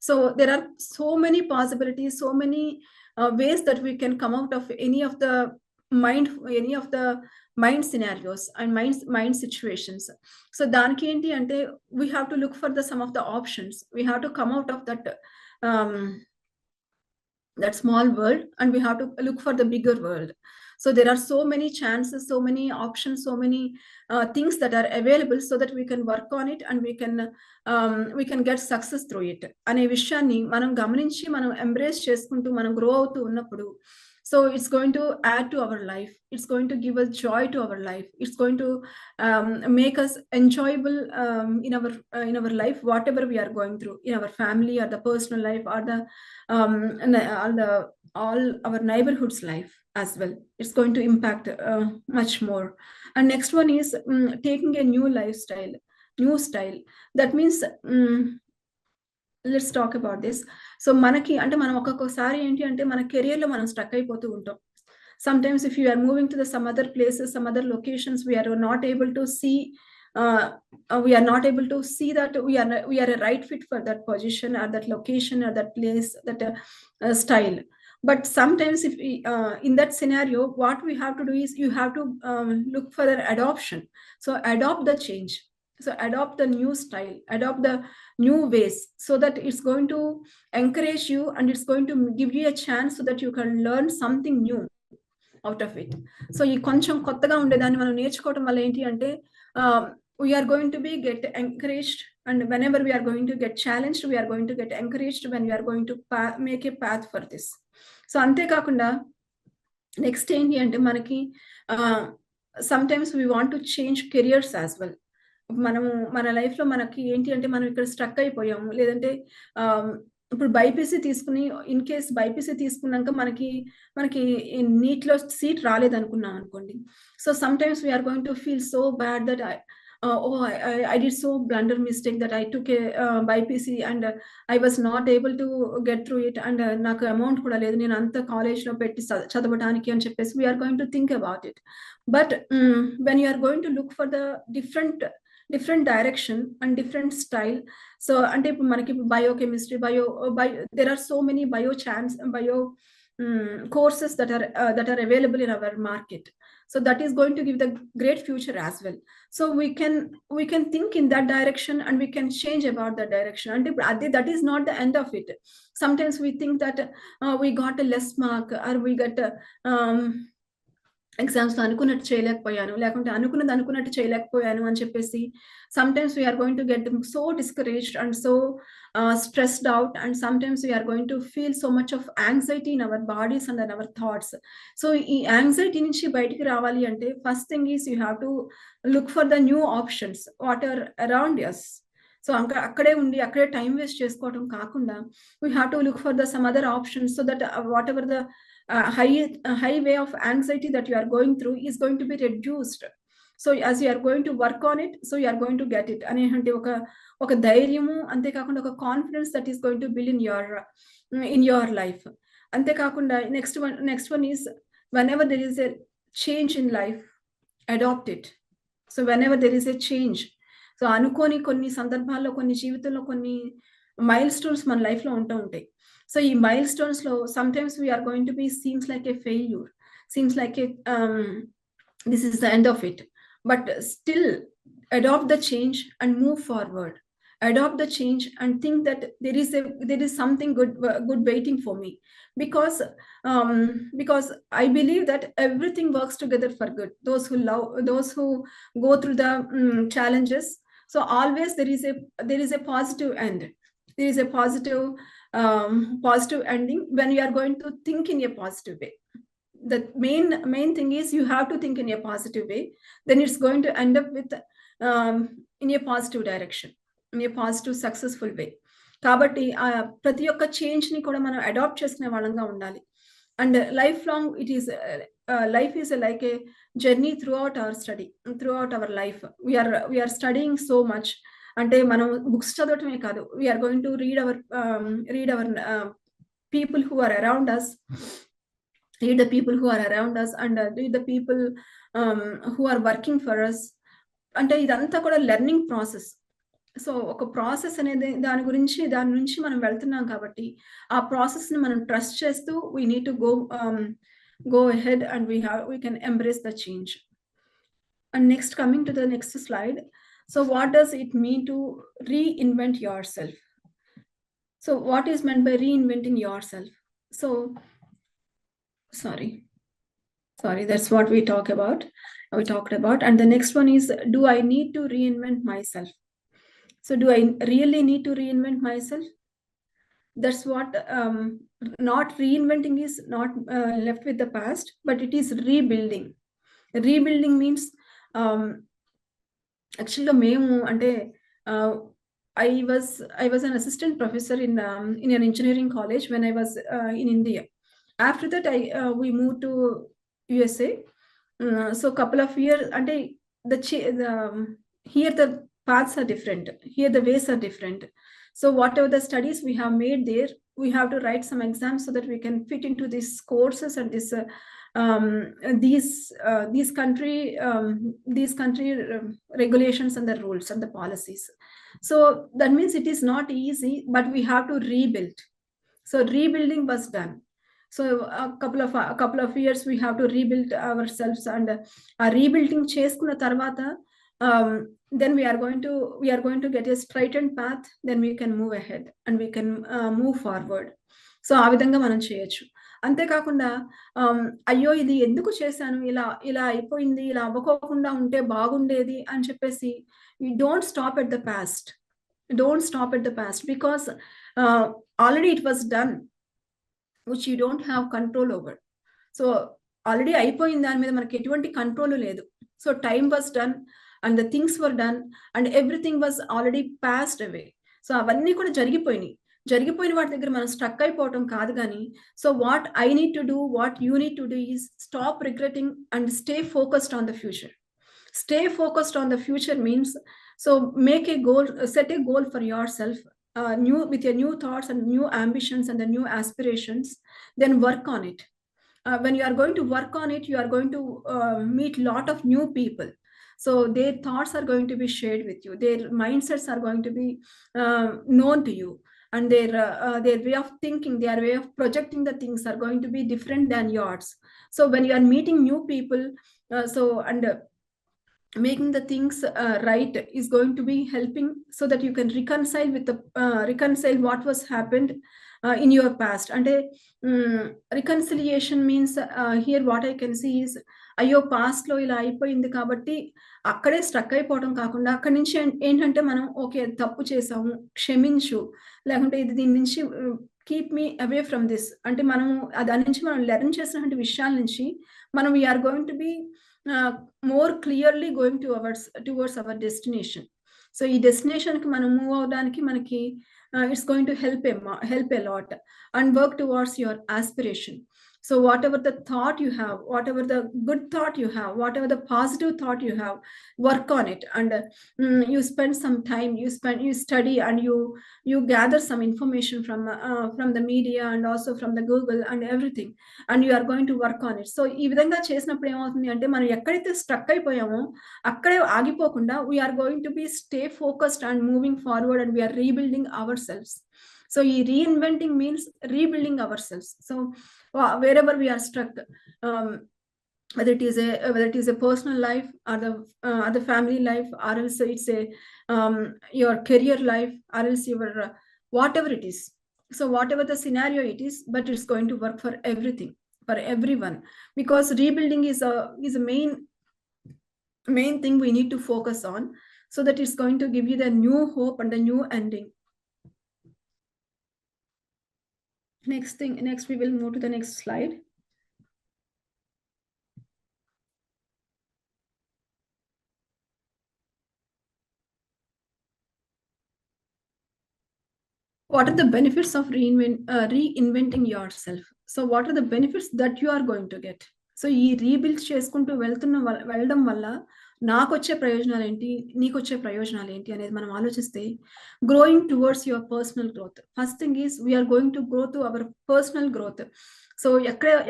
So there are so many possibilities, so many ways that we can come out of any of the mind scenarios and mind situations. So daniki enti ante we have to look for the some of the options. We have to come out of that small world and we have to look for the bigger world. So there are so many chances, so many options, so many things that are available so that we can work on it and we can get success through it ane vishyanni manam gamaninchi manam embrace cheskuntu manam grow avutu unnappudu, so it's going to add to our life, it's going to give us joy to our life, it's going to make us enjoyable in our life, whatever we are going through in our family or the personal life or the all our neighborhood's life as well. It's going to impact much more. And next one is taking a new style. That means let's talk about this. So manaki ante manam okkokosari enti ante mana career lo manam stuck అయిపోతూ ఉంటాం. Sometimes if you are moving to some other places, some other locations, we are not able to see that we are a right fit for that position or that location or that place, that style. But sometimes if we, in that scenario, what we have to do is you have to look for an adoption. So adopt the change. So adopt the new style, adopt the new ways, so that it's going to encourage you and it's going to give you a chance so that you can learn something new out of it. So ఈ కొంచెం కొత్తగా ఉండేదాన్ని మనం నేర్చుకోవడం వల్ల ఏంటి అంటే we are going to be get encouraged, and whenever we are going to get challenged, we are going to get encouraged when we are going to make a path for this. So అంతేకాకుండా next ఏంటి అంటే మనకి sometimes we want to change careers as well. మనము మన లైఫ్లో మనకి ఏంటి అంటే మనం ఇక్కడ స్ట్రక్ అయిపోయాము, లేదంటే ఇప్పుడు బైపీసీ తీసుకుని ఇన్ కేస్ బైపీసీ తీసుకున్నాక మనకి నీట్లో సీట్ రాలేదనుకున్నాం అనుకోండి. So sometimes we are going to feel so bad that I did so blunder mistake that I took a BPC and I was not able to get through it, and నాకు amount కూడా లేదు నేను అంత కాలేజ్లో పెట్టి చదవడానికి అని చెప్పేసి we are going to think about it. But when you are going to look for the different direction and different style, so అంటే ఇప్పుడు మనకి biochemistry, there are so many bio courses that are available in our market. So that is going to give the great future as well. So we can think in that direction and we can change about that direction. And that is not the end of it. Sometimes we think that we got a less mark or we got ఎగ్జామ్స్లో అనుకున్నట్టు చేయలేకపోయాను, లేకుంటే అనుకున్నట్టు చేయలేకపోయాను అని చెప్పేసి sometimes we are going to get so discouraged and so stressed out, and sometimes we are going to feel so much of anxiety in our bodies and in our thoughts. So ఈ anxiety నుంచి బయటికి రావాలి అంటే first thing is you have to look for the new options what are around us. So అక్కడే ఉండి అక్కడే time waste చేసుకోవడం కాకుండా we have to look for some other options so that whatever the high way of anxiety that you are going through is going to be reduced. So as you are going to work on it, so you are going to get it అనేటువంటి ఒక ధైర్యము, అంతేకాకుండా ఒక confidence that is going to build in your life. అంతేకాకుండా next one is whenever there is a change in life, adopt it. So whenever there is a change, so అనుకోని కొన్ని సందర్భాల్లో కొన్ని జీవితంలో కొన్ని మైల్ స్టోన్స్ మన లైఫ్లో ఉంటాయి. సో ఈ మైల్ స్టోన్స్ లో sometimes we are going to be seems like a failure, seems like this is the end of it, but still adopt the change and move forward. Adopt the change and think that there is something good waiting for me, because I believe that everything works together for good. Those who go through the challenges, so always there is a positive end. There is a positive ending when you are going to think in a positive way. The main thing is you have to think in a positive way, then it's going to end up with in a positive direction. In a positive successful way. కాబట్టి ప్రతి ఒక్క చేంజ్‌ని కూడా మనం adapt చేసుకునే వాళ్ళంగా ఉండాలి. And life long life is like a journey throughout our life. We are studying so much. అంటే మనం బుక్స్ చదవటమే కాదు. We are going to read our people who are around us. Read the people who are around us and read the people who are working for us. అంటే ఇదంతా కూడా learning process. So ఒక process అనేది దాని నుంచి మనం వెళ్తున్నాం కాబట్టి ఆ ప్రాసెస్‌ని మనం ట్రస్ట్ చేస్తూ we need to go ahead and we can embrace the change. And next coming to the next slide. So what does it mean to reinvent yourself? So what is meant by reinventing yourself? So sorry, that's what we talked about. And the next one is, do I need to reinvent myself? So do I really need to reinvent myself? That's what not reinventing is not left with the past, but it is rebuilding. Rebuilding means actually మేము అంటే I was an assistant professor in an engineering college when I was in India. After that, we moved to USA. So couple of years, and here the paths are different. Here the ways are different. So whatever the studies we have made there, we have to write some exams so that we can fit into these courses and these country regulations and the rules and the policies. So that means it is not easy, but we have to rebuild. So rebuilding was done. So a couple of years we have to rebuild ourselves, and rebuilding చేసుకున్న తర్వాత then we are going to get a straightened path. Then we can move ahead and we can move forward. So ఆ విధంగా మనం చేయొచ్చు. అంతేకాకుండా అయ్యో ఇది ఎందుకు చేశాను, ఇలా అయిపోయింది, ఇలా అవ్వకోకుండా ఉంటే బాగుండేది అని చెప్పేసి you don't stop at the past because already it was done, which you don't have control over. So already అయిపోయిన దాని మీద మనకి ఎటువంటి కంట్రోల్ లేదు. So time was done and the things were done and everything was already passed away. So అవన్నీ కూడా జరిగిపోయిన వాటి దగ్గర మనం స్ట్రక్ అయిపోవటం కాదు కానీ, so what I need to do, what you need to do is stop regretting and stay focused on the future. Stay focused on the future means, so set a goal for yourself, with your new thoughts and new ambitions and the new aspirations, then work on it. When you are going to work on it, you are going to meet lot of new people. So their thoughts are going to be shared with you. Their mindsets are going to be known to you. And their way of thinking, their way of projecting the things are going to be different than yours. So when you are meeting new people, making the things right is going to be helping so that you can reconcile what was happened in your past. And reconciliation means, here what I can see is, అయ్యో past లో ఇలా అయిపోయింది కాబట్టి అక్కడే struck అయిపోవడం కాకుండా అక్కడి నుంచి ఏంటంటే మనం ఓకే తప్పు చేసాము, క్షమించు, లేకుంటే దీని నుంచి keep me away from this అంటే మనం దాని నుంచి మనం లెర్న్ చేసినటువంటి విషయాల నుంచి మనం we are going to be more clearly going towards our destination. So ఈ డెస్టినేషన్ కి మనం మూవ్ అవడానికి మనకి it's going to help a lot and work towards your aspiration. So whatever the thought you have, whatever the good thought you have, whatever the positive thought you have, work on it. And you spend some time, you study, and you gather some information from the media and also from the Google and everything, and you are going to work on it. So ఈ విధంగా చేసినప్పుడు ఏమవుతుంది అంటే మనం ఎక్కడైతే struck అయిపోయామో అక్కడే ఆగిపోకుండా we are going to be stay focused and moving forward, and we are rebuilding ourselves. So reinventing means rebuilding ourselves. So wherever we are struck, whether it is a personal life or the family life, or else it's your career life, or else your whatever it is. So whatever the scenario it is, but it's going to work for everything, for everyone, because rebuilding is a main thing we need to focus on, so that it's going to give you the new hope and the new ending. Next we will move to the next slide. what are the benefits of reinventing yourself? So what are the benefits that you are going to get? So ఈ rebuild చేసుకుంటూ వెళ్ళడం వల్ల నాకొచ్చే ప్రయోజనాలు ఏంటి, నీకొచ్చే ప్రయోజనాలు ఏంటి అనేది మనం ఆలోచిస్తే, growing towards your personal growth. First thing is we are going to grow to our personal growth. So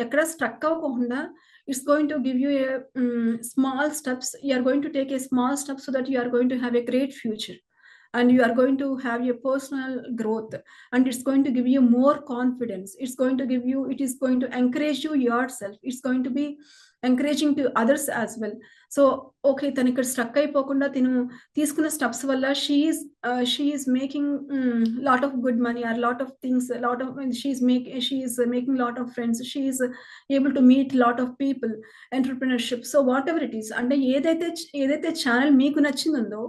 ఎక్కడ స్ట్రక్ అవ్వకుండా, it's going to give you a small steps. You are going to take a small step so that you are going to have a great future, and you are going to have your personal growth, and it's going to give you more confidence. It is going to encourage you yourself. It's going to be encouraging to others as well. So okay, తను ఇక్కడ struck అయిపోకుండా తిను తీసుకున్న steps వల్ల she is making lot of good money, or lot of things, she is making lot of friends, she is able to meet lot of people, entrepreneurship. So whatever it is, అంటే ఏదైతే channel మీకు నచ్చిందో,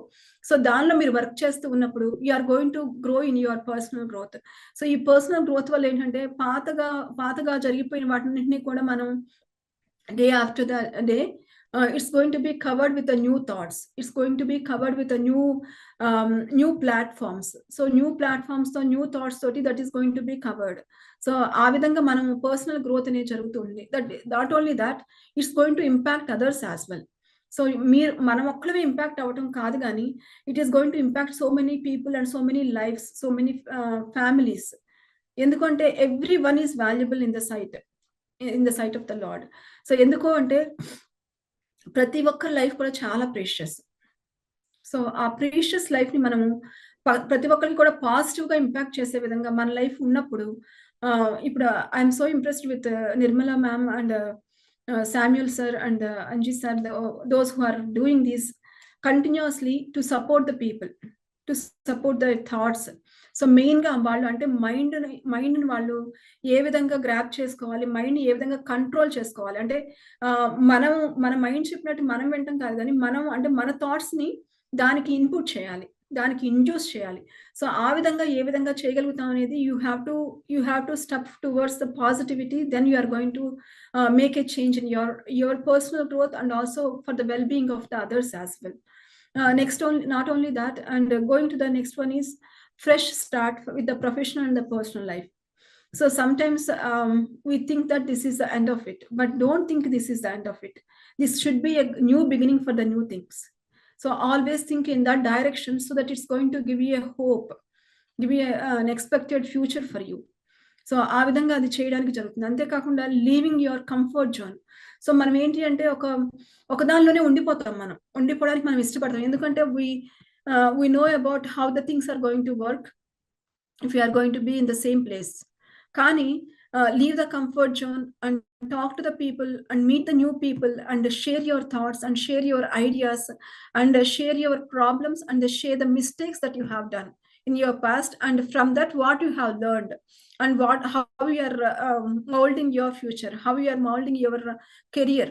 so దానిలో మీరు work చేస్తూ ఉన్నప్పుడు you are going to grow in your personal growth. So ఈ personal growth వల్ల ఏంటంటే, పాతగా జరిగిపోయిన వాటిని కూడా మనం day after the day, it's going to be covered with the new thoughts. It's going to be covered with the new platforms. So new platforms, so new thoughts toti that is going to be covered. So ఆ విధంగా మనం personal growth అనేది జరుగుతుంది. Not only that, it's going to impact others as well. So మనం ఒక్కలమే impact అవ్వటం కాదు, కానీ it is going to impact so many people and so many lifes, so many families. ఎందుకంటే everyone is valuable in the sight of the Lord. So ఎందుకు అంటే, ప్రతి ఒక్కరి లైఫ్ కూడా చాలా ప్రీషియస్. సో ఆ ప్రీషియస్ లైఫ్ ని మనము ప్రతి ఒక్కరికి కూడా పాజిటివ్ గా ఇంపాక్ట్ చేసే విధంగా మన లైఫ్ ఉన్నప్పుడు, ఇప్పుడు I'm so impressed with Nirmala ma'am and Samuel sir and Anji sir, those who are doing this continuously to support the people, to support their thoughts. So main గా వాళ్ళు అంటే మైండ్ వాళ్ళు ఏ విధంగా గ్రాప్ చేసుకోవాలి, మైండ్ ఏ విధంగా control చేసుకోవాలి. అంటే మన మైండ్ చెప్పినట్టు మనం వింటాం కాదు, కానీ మన థాట్స్ ని దానికి ఇన్పుట్ చేయాలి, దానికి ఇండ్యూస్ చేయాలి. సో ఆ విధంగా ఏ విధంగా చేయగలుగుతాం అనేది, you have to step towards the positivity. Then you are going to make a change in your personal growth, and also for the well-being of the others as well. Not only that, and going to the next one is fresh start with the professional and the personal life. So sometimes we think that this is the end of it, but don't think this is the end of it. This should be a new beginning for the new things. So always think in that direction, so that it's going to give you a hope, give you an expected future for you. So ఆ విధంగా అది చేయడానికి జరుగుతుంది. అంతేకాకుండా leaving your comfort zone. So మనం ఏంటి అంటే, ఒక దానిలోనే ఉండిపోవడానికి మనం ఇష్టపడతాం. ఎందుకంటే we know about how the things are going to work if you are going to be in the same place. కానీ leave the comfort zone and talk to the people and meet the new people and share your thoughts and share your ideas and share your problems and share the mistakes that you have done in your past, and from that what you have learned, and how you are molding your future, how you are molding your career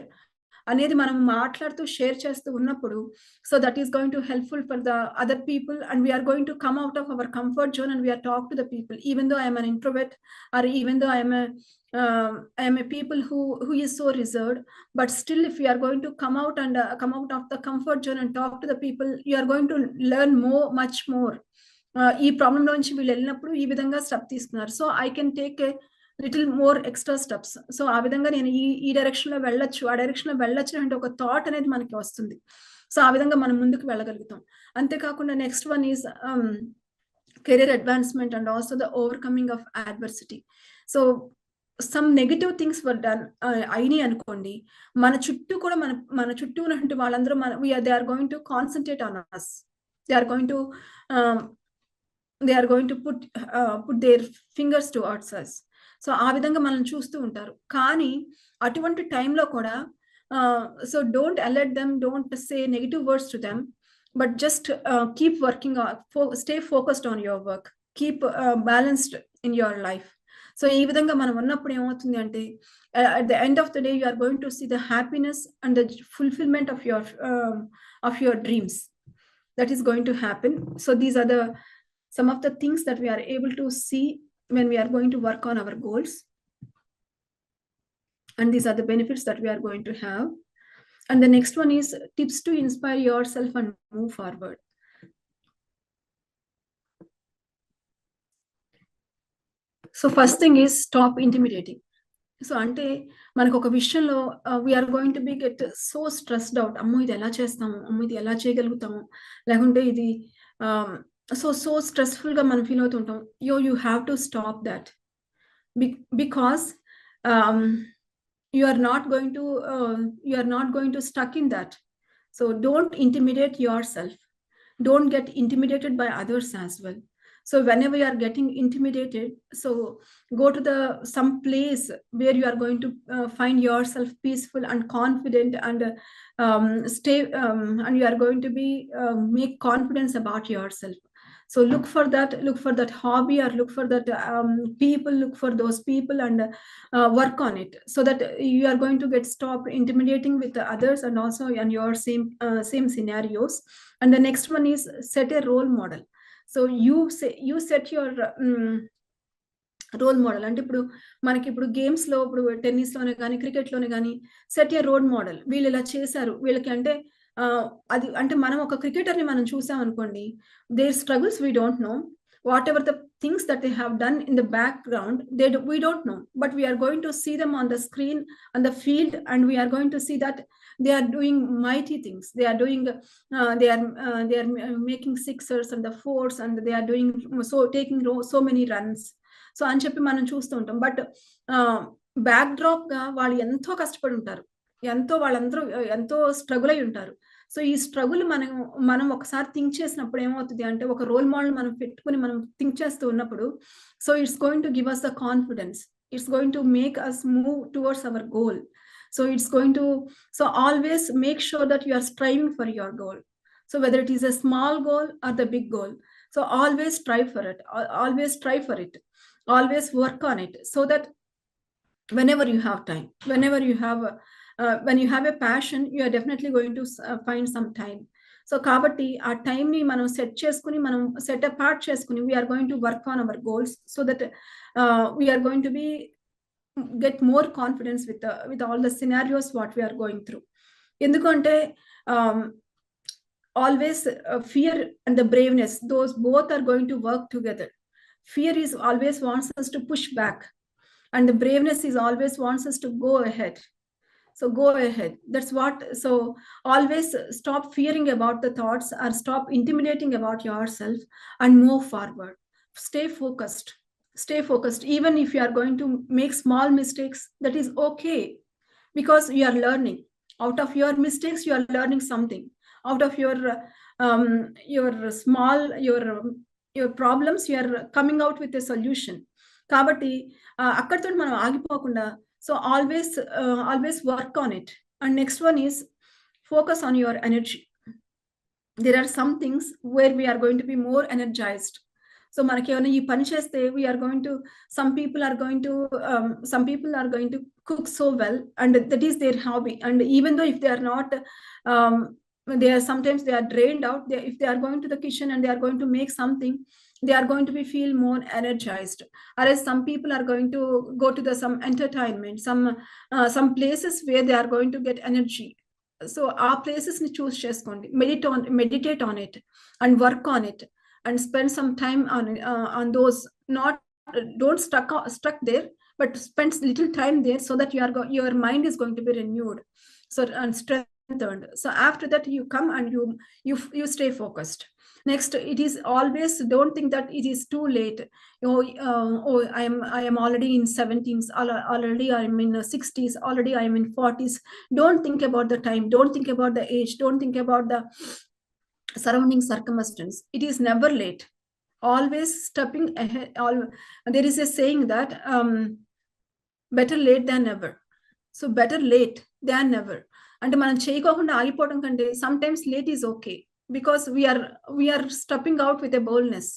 అనేది మనం మాట్లాడుతూ share చేస్తూ ఉన్నప్పుడు, so that is going to helpful for the other people, and we are going to come out of our comfort zone, and we are talk to the people. Even though I'm an introvert, or even though I'm a people who is so reserved, but still if you are going to come out of the comfort zone and talk to the people, you are going to learn much more. ఈ problem నుంచి వీళ్ళు వెళ్ళినప్పుడు ఈ విధంగా step తీసుకున్నారు, so I can take a little more extra steps. So ఆ విధంగా నేను ఈ డైరెక్షన్ లో వెళ్ళొచ్చు, ఆ డైరెక్షన్ లో వెళ్ళొచ్చు అంటే ఒక థాట్ అనేది మనకి వస్తుంది. సో ఆ విధంగా మనం ముందుకు వెళ్ళగలుగుతాం. అంతేకాకుండా next one is career advancement and also the overcoming of adversity. So some negative things were done అయినాయి అనుకోండి, మన చుట్టూ ఉన్నటువంటి వాళ్ళందరూ they are going to concentrate on us, they are going to put their fingers towards us. So ఆ విధంగా మనం చూస్తూ ఉంటారు. కానీ అటువంటి టైంలో కూడా, so don't alert them, don't say negative words to them, but just keep working, stay focused on your work, keep balanced in your life. So ఈ విధంగా మనం ఉన్నప్పుడు ఏమవుతుంది అంటే, at the end of the day you are going to see the happiness and the fulfilment of your dreams. That is going to happen. So these are some of the things that we are able to see when we are going to work on our goals, and these are the benefits that we are going to have. And the next one is tips to inspire yourself and move forward. So first thing is stop intimidating. So అంటే మనకు ఒక విషయంలో we are going to be get so stressed out. అమ్మో ఇది ఎలా చేస్తాము, అమ్మో ఇది ఎలా చేయగలుగుతాము, లేకుంటే ఇది సో స్ట్రెస్ఫుల్గా మనం ఫీల్ అవుతుంటాం. You have to stop that because you are not going to stuck in that. So don't intimidate yourself, don't get intimidated by others as well. So whenever you are getting intimidated, so go to some place where you are going to find yourself peaceful and confident, and stay and you are going to be make confidence about yourself. So look for that hobby, or look for that people, look for those people, and work on it, so that you are going to get stopped intimidating with the others, and also in your same scenarios. And the next one is set a role model. So you set your role model. అంటే ఇప్పుడు మనకి ఇప్పుడు గేమ్స్లో, ఇప్పుడు టెన్నిస్లోనే కానీ క్రికెట్లోనే కానీ set ఏ role model. వీళ్ళు ఇలా చేశారు, వీళ్ళకి అంటే అది అంటే మనం ఒక క్రికెటర్ని మనం చూసాం అనుకోండి, their struggles we don't know, whatever the things that they have done in the background, we don't know, but we are going to see them on the screen, on the field, and we are going to see that they are doing mighty things. They are doing they are making sixers and the fours, and they are doing taking so many runs. So అని చెప్పి మనం చూస్తూ ఉంటాం. But back డ్రాప్గా వాళ్ళు ఎంతో కష్టపడి ఉంటారు, వాళ్ళందరూ ఎంతో స్ట్రగుల్ అయి ఉంటారు. సో ఈ స్ట్రగుల్ మనం ఒకసారి థింక్ చేసినప్పుడు ఏమవుతుంది అంటే, ఒక రోల్ మోడల్ మనం పెట్టుకుని మనం థింక్ చేస్తూ ఉన్నప్పుడు, so it's going to give us the confidence, it's going to make us move towards our goal. So it's going to always make sure that you are striving for your goal. So whether it is a small goal or the big goal, so always strive for it, always work on it, so that whenever you have time, whenever you have when you have a passion, you are definitely going to find some time. So kabatti aa time ni manam set apart cheskuni we are going to work on our goals, so that we are going to get more confidence with all the scenarios what we are going through. Endukante always fear and the braveness, those both are going to work together. Fear is always wants us to push back, and the braveness is always wants us to go ahead. So go ahead. That's what. So always stop fearing about the thoughts, or stop intimidating about yourself, and move forward. Stay focused. Even if you are going to make small mistakes, that is okay, because you are learning. Out of your mistakes, you are learning something. Out of your problems, you are coming out with a solution. Kabatti akkadతో మనం ఆగిపోకుండా, so always work on it. And next one is focus on your energy. There are some things where we are going to be more energized. So మనకి ఏమైనా ఈ పని చేస్తే we are going to, some people are going to cook so well, and that is their hobby. And even though if they are not sometimes they are drained out, if they are going to the kitchen and they are going to make something, they are going to feel more energized. Whereas some people are going to go to some entertainment, some places where they are going to get energy. So our places ni choose cheskondi, meditate on it, and work on it, and spend some time on those. Don't stuck there, but spend little time there, so that your mind is going to be renewed, so and strengthened. So after that you come and you stay focused. Next, it is always, don't think that it is too late. I am already in 17s, already I am in 60s, already I am in 40s. Don't think about the time, don't think about the age, don't think about the surrounding circumstance. It is never late. Always stepping ahead. There is a saying that better late than never. So better late than never. అంటే మనం చేయకోకుండా ఆగిపోవడం కంటే sometimes late is okay, because we are stepping out with a boldness,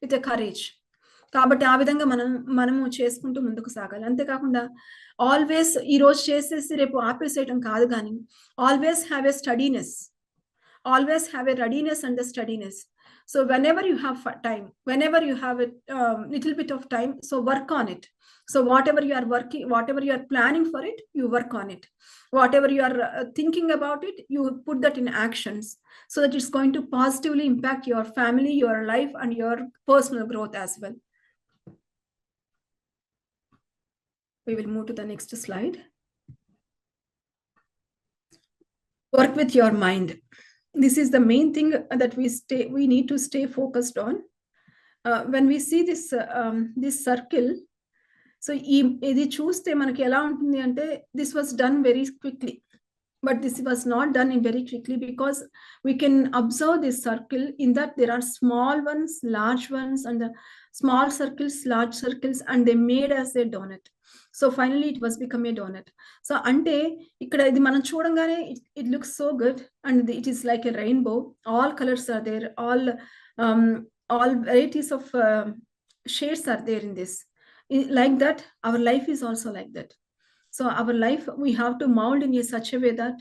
with a courage. కాబట్టి ఆ విధంగా మనము చేసుకుంటూ ముందుకు సాగాలి. అంతేకాకుండా ఆల్వేస్ ఈ రోజు చేసేసి రేపు ఆపేసేయడం కాదు, కానీ always have a steadiness, always have a readiness and the steadiness. So whenever you have time, whenever you have a little bit of time, so work on it. So whatever you are working, whatever you are planning for it, you work on it. Whatever you are thinking about it, you put that in actions, so that it's going to positively impact your family, your life, and your personal growth as well. We will move to the next slide. Work with your mind. This is the main thing that we need to stay focused on. When we see this circle, so ఇది చూస్తే మనకి ఎలా ఉంటుంది అంటే this was done very quickly, but this was not done in very quickly because we can observe this circle in that there are small ones, large ones, and the small circles, large circles, and they made as a donut. So finally it was become a donut. So ante ikkada idi manam chudangane it looks so good, and it is like a rainbow. All colors are there, all varieties of shades are there in this. Like that our life is also like that. So our life, we have to mold in such a way that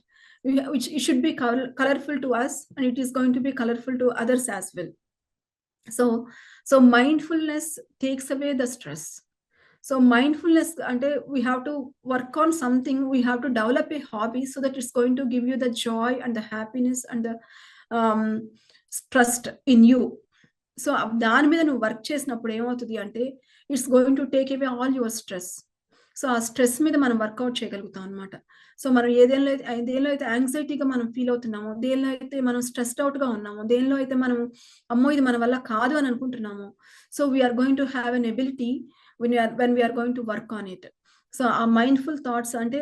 which it should be colorful to us, and it is going to be colorful to others as well. So mindfulness takes away the stress. So mindfulness, and we have to work on something. We have to develop a hobby so that it's going to give you the joy and the happiness and the trust in you. So దాని మీద నువ్వు work చేసినప్పుడు ఏమవుతుంది అంటే it's going to take away all your stress. So ఆ stress మీద మనం work out చేయగలుగుతాం అనమాట. సో మనం దేనిలో అయితే యాంగ్జైటీగా మనం ఫీల్ అవుతున్నామో, దేనిలో అయితే మనం స్ట్రెస్డ్ అవుట్ గా ఉన్నామో, దేనిలో అయితే మనం అమ్మో ఇది మన వల్ల కాదు అని అనుకుంటున్నామో, so we are going to have an ability when we are going to work on it. So our mindful thoughts అంటే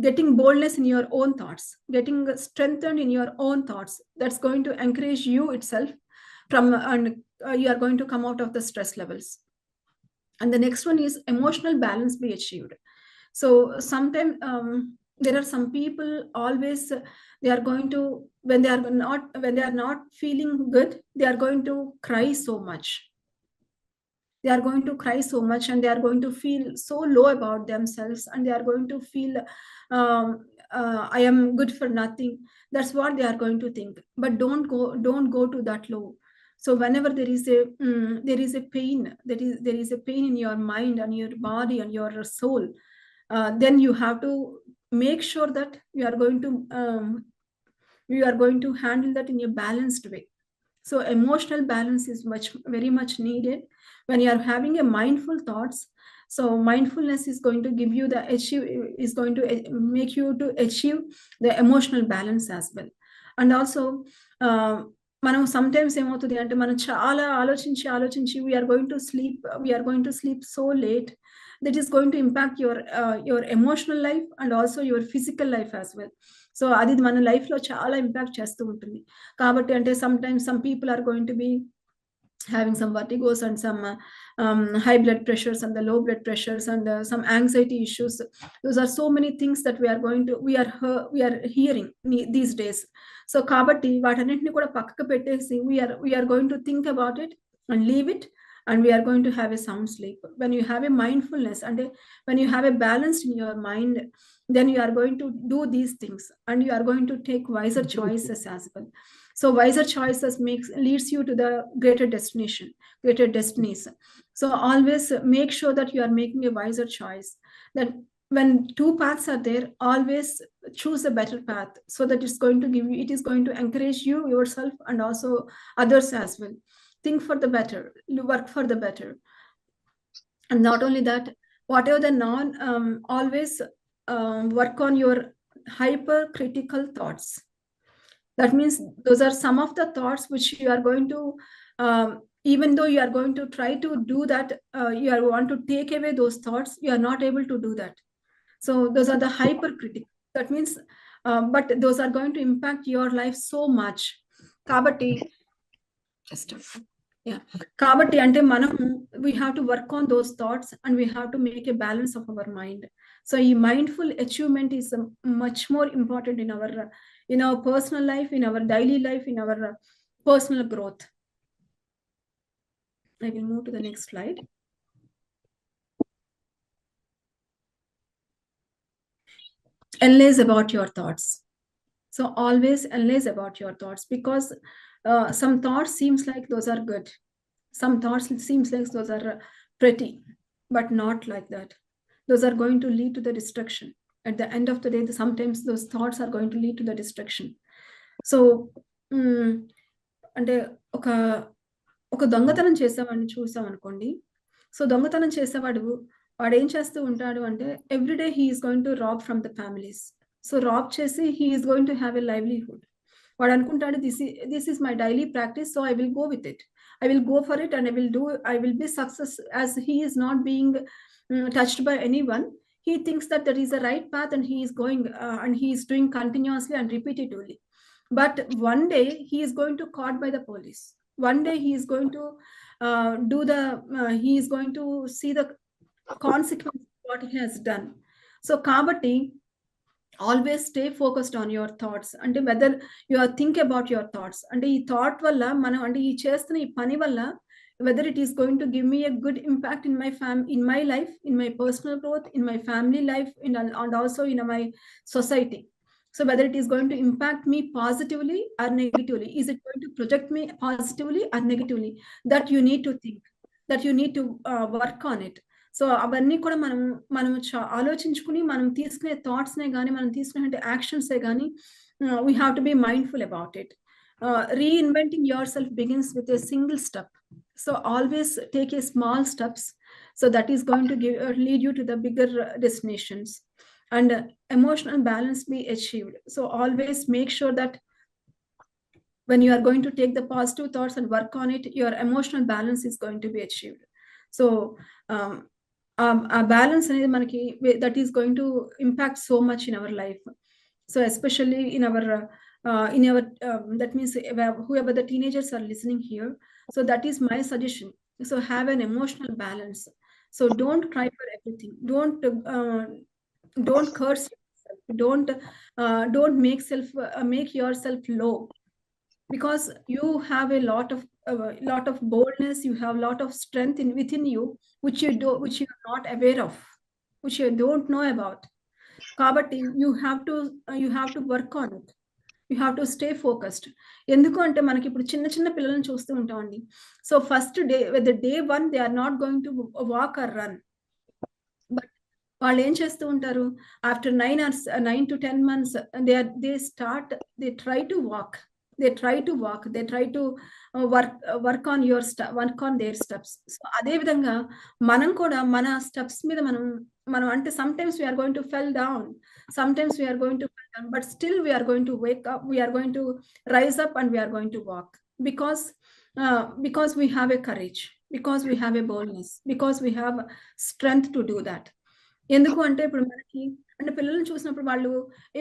getting boldness in your own thoughts, getting strengthened in your own thoughts, that's going to encourage you itself from, and you are going to come out of the stress levels. And the next one is emotional balance be achieved. So sometimes there are some people always they are going to, when they are not feeling good, they are going to cry so much. They are going to cry so much, and they are going to feel so low about themselves, and they are going to feel I am good for nothing. That's what they are going to think. But don't go to that low. So whenever there is a pain, there is a pain in your mind and your body and your soul, then you have to make sure that you are going to handle that in a balanced way. So emotional balance is very much needed when you are having a mindful thoughts. So mindfulness is going to give you make you to achieve the emotional balance as well. And also మనం sometimes ఏమవుతుంది అంటే మనం చాలా ఆలోచించి we are going to sleep so late. That is going to impact your emotional life and also your physical life as well. So అది మన life లో చాలా ఇంపాక్ట్ చేస్తూ ఉంటుంది. కాబట్టి అంటే sometimes some people are going to be having some vertigos and some high blood pressures and the low blood pressures and some anxiety issues. Those are so many things that we are hearing these days. So kabatti vatanintni kuda pakkku pettesi we are going to think about it and leave it, and we are going to have a sound sleep. When you have a mindfulness and when you have a balance in your mind, then you are going to do these things, and you are going to take wiser choices as well. So wiser choices leads you to the greater destinies. So always make sure that you are making a wiser choice. That when two paths are there, always choose a better path, so that it is going to encourage you yourself and also others as well. Think for the better, work for the better. And not only that, whatever the always work on your hypercritical thoughts. That means those are some of the thoughts which you are going to, even though you are going to try to do that, you want to take away those thoughts, you are not able to do that. So those are the hypercritical. That means, but those are going to impact your life so much. Kabatti, kabatti ante manam we have to work on those thoughts, and we have to make a balance of our mind. So mindful achievement is much more important in our personal life, in our daily life, in our personal growth. I will move to the next slide. Analyze about your thoughts. So always analyze about your thoughts, because some thoughts seems like those are good. Some thoughts seems like those are pretty, but not like that. Those are going to lead to the destruction. At the end of the day, sometimes those thoughts are going to lead to the destruction. So అంటే ఒక దొంగతనం చేసేవాడిని చూసాం అనుకోండి. So దొంగతనం చేసేవాడు వాడు ఏం చేస్తూ ఉంటాడు అంటే everyday he is going to rob from the families. So rob చేసి he is going to have a livelihood. వాడు అనుకుంటాడు this is my daily practice, so I will go with it, I will go for it and I will be success as he is not being touched by anyone. He thinks that that is the right path and he is going and he is doing continuously and repeatedly. But one day he is going to caught by the police. One day he is going to he is going to see the consequence of what he has done. So kabatti always stay focused on your thoughts, అంటే whether you are think about your thoughts, అంటే ఈ thought వల్ల మనం అంటే ఈ చేస్తున్న ఈ పని వల్ల whether it is going to give me a good impact in my life, in my personal growth, in my family life, and also in my society. So whether it is going to impact me positively or negatively, is it going to project me positively or negatively, that you need to think, that you need to work on it. So అవన్నీ కూడా మనం ఆలోచించుకుని మనం తీసుకునే థాట్స్నే కానీ మనం తీసుకునే యాక్షన్సే కానీ we have to be mindful about it. Reinventing yourself begins with a single step. So always take a small steps. So that is going to lead you to the bigger destinations. And emotional balance be achieved. So always make sure that when you are going to take the positive thoughts and work on it, your emotional balance is going to be achieved. So a balance అనేది మనకి that is going to impact so much in our life. So especially in our that means whoever the teenagers are listening here, so that is my suggestion. So have an emotional balance. So don't cry for everything, don't curse yourself, don't make yourself low, because you have a lot of boldness, you have a lot of strength within you, which you are not aware of, which you don't know about. Kabatti you have to work on it. You have to stay focused. ఎందుకు అంటే మనకి ఇప్పుడు చిన్న పిల్లలను చూస్తూ ఉంటామండి. So first day with the day 1 they are not going to walk or run, but వాళ్ళు ఏం చేస్తూ ఉంటారు, after 9 to 10 months they try to walk, they try to work on their steps. So అదే విధంగా మనం కూడా మన స్టెప్స్ మీద మనం అంటే sometimes we are going to fall down, sometimes we are going to fall down, but still we are going to wake up, we are going to rise up and we are going to walk, because we have a courage, because we have a boldness, because we have strength to do that. ఎందుకు అంటే ఇప్పుడు మనకి అంటే పిల్లల్ని చూసినప్పుడు వాళ్ళు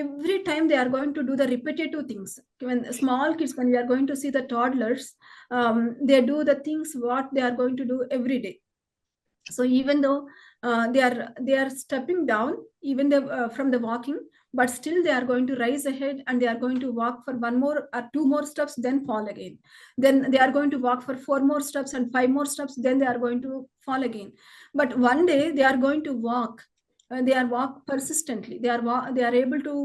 every time they are going to do the repetitive things. Small kids when we are going to see the toddlers, they do the things what they are going to do every day. So even though they are stepping down even from the walking, but still they are going to rise ahead and they are going to walk for 1 more or 2 more steps, then fall again. Then they are going to walk for 4 more steps and 5 more steps, then they are going to fall again. But one day they are going to walk. They are walk persistently. They are able to,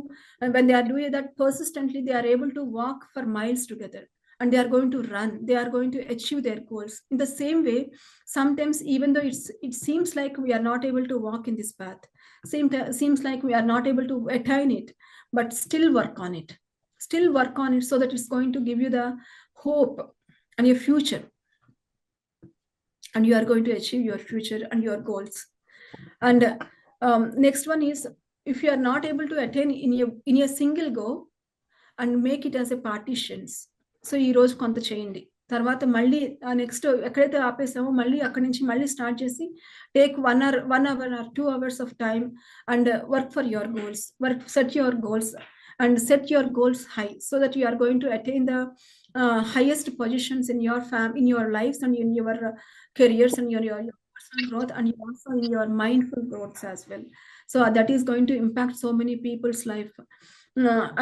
when they are doing that persistently, they are able to walk for miles together. And they are going to run, they are going to achieve their goals. In the same way, sometimes even though it seems like we are not able to walk in this path, seems like we are not able to attain it, but still work on it, so that it's going to give you the hope and your future, and you are going to achieve your future and your goals. And next one is, if you are not able to attain in a single go, and make it as a partitions. So ఈ రోజు కొంత చేయండి, తర్వాత మళ్ళీ next ఎక్కడైతే ఆపేసామో మళ్ళీ అక్కడి నుంచి మళ్ళీ స్టార్ట్ చేసి take 1 hour or 2 hours of time and work for your goals, set your goals and set your goals high, so that you are going to attain the highest positions in your lives and in your careers and your personal growth, and also in your mindful growths as well. So that is going to impact so many people's life.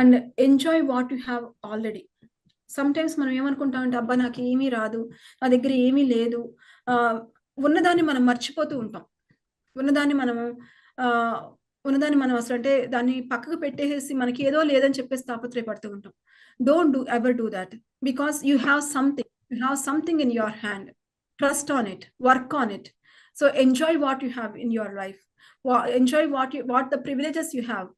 And enjoy what you have already. Sometimes మనం ఏమనుకుంటామంటే అబ్బా నాకు ఏమీ రాదు, నా దగ్గర ఏమీ లేదు, ఉన్నదాన్ని మనం మర్చిపోతూ ఉంటాం, ఉన్నదాన్ని మనం అసలు అంటే దాన్ని పక్కకు పెట్టేసి మనకి ఏదో లేదని చెప్పేసి తాపత్రయపడుతూ ఉంటాం. Don't ever do that, because you have something in your hand. Trust on it, work on it. So enjoy what you have in your life, enjoy what the privileges you have.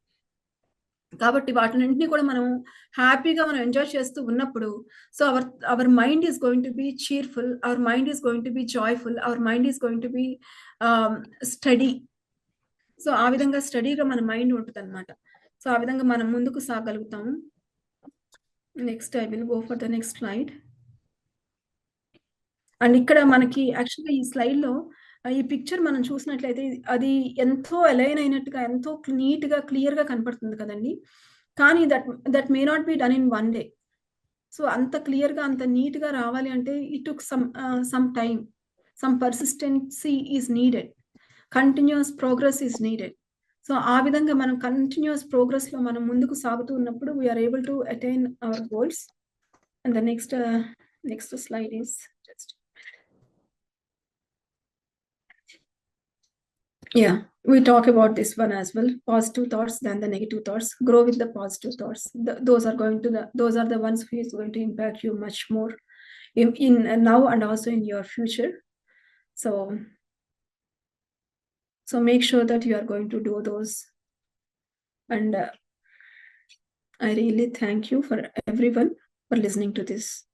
కాబట్టి వాటినన్నింటినీ కూడా మనం హ్యాపీగా మనం enjoy చేస్తూ ఉన్నప్పుడు, so our mind is going to B cheerful, our mind is going to B joyful, our mind is going to B study. So ఆ విధంగా స్టడీగా మన మైండ్ ఉంటదనమాట. సో ఆ విధంగా మనం ముందుకు సాగలుగుతాము. Next I will go for the next slide. And ఇక్కడ మనకి యాక్చువల్‌గా ఈ స్లైడ్‌లో ఈ పిక్చర్ మనం చూసినట్లయితే అది ఎంతో అలైన్ అయినట్టుగా, ఎంతో నీట్‌గా, క్లియర్‌గా కనపడుతుంది కదండీ! కానీ that may not be done in one day. So అంత క్లియర్‌గా, అంత నీట్‌గా రావాలి అంటే it took some time. Some persistency is needed. Continuous progress is needed. So ఆ విధంగా మనం కంటిన్యూయస్ ప్రోగ్రెస్‌లో మనం ముందుకు సాగుతూ ఉన్నప్పుడు we are able to attain our goals. And the next slide is just yeah, we talk about this one as well. Positive thoughts than the negative thoughts. Grow with the positive thoughts. Those are the ones who is going to impact you much more in now and also in your future. So make sure that you are going to do those. And I really thank you for everyone for listening to this.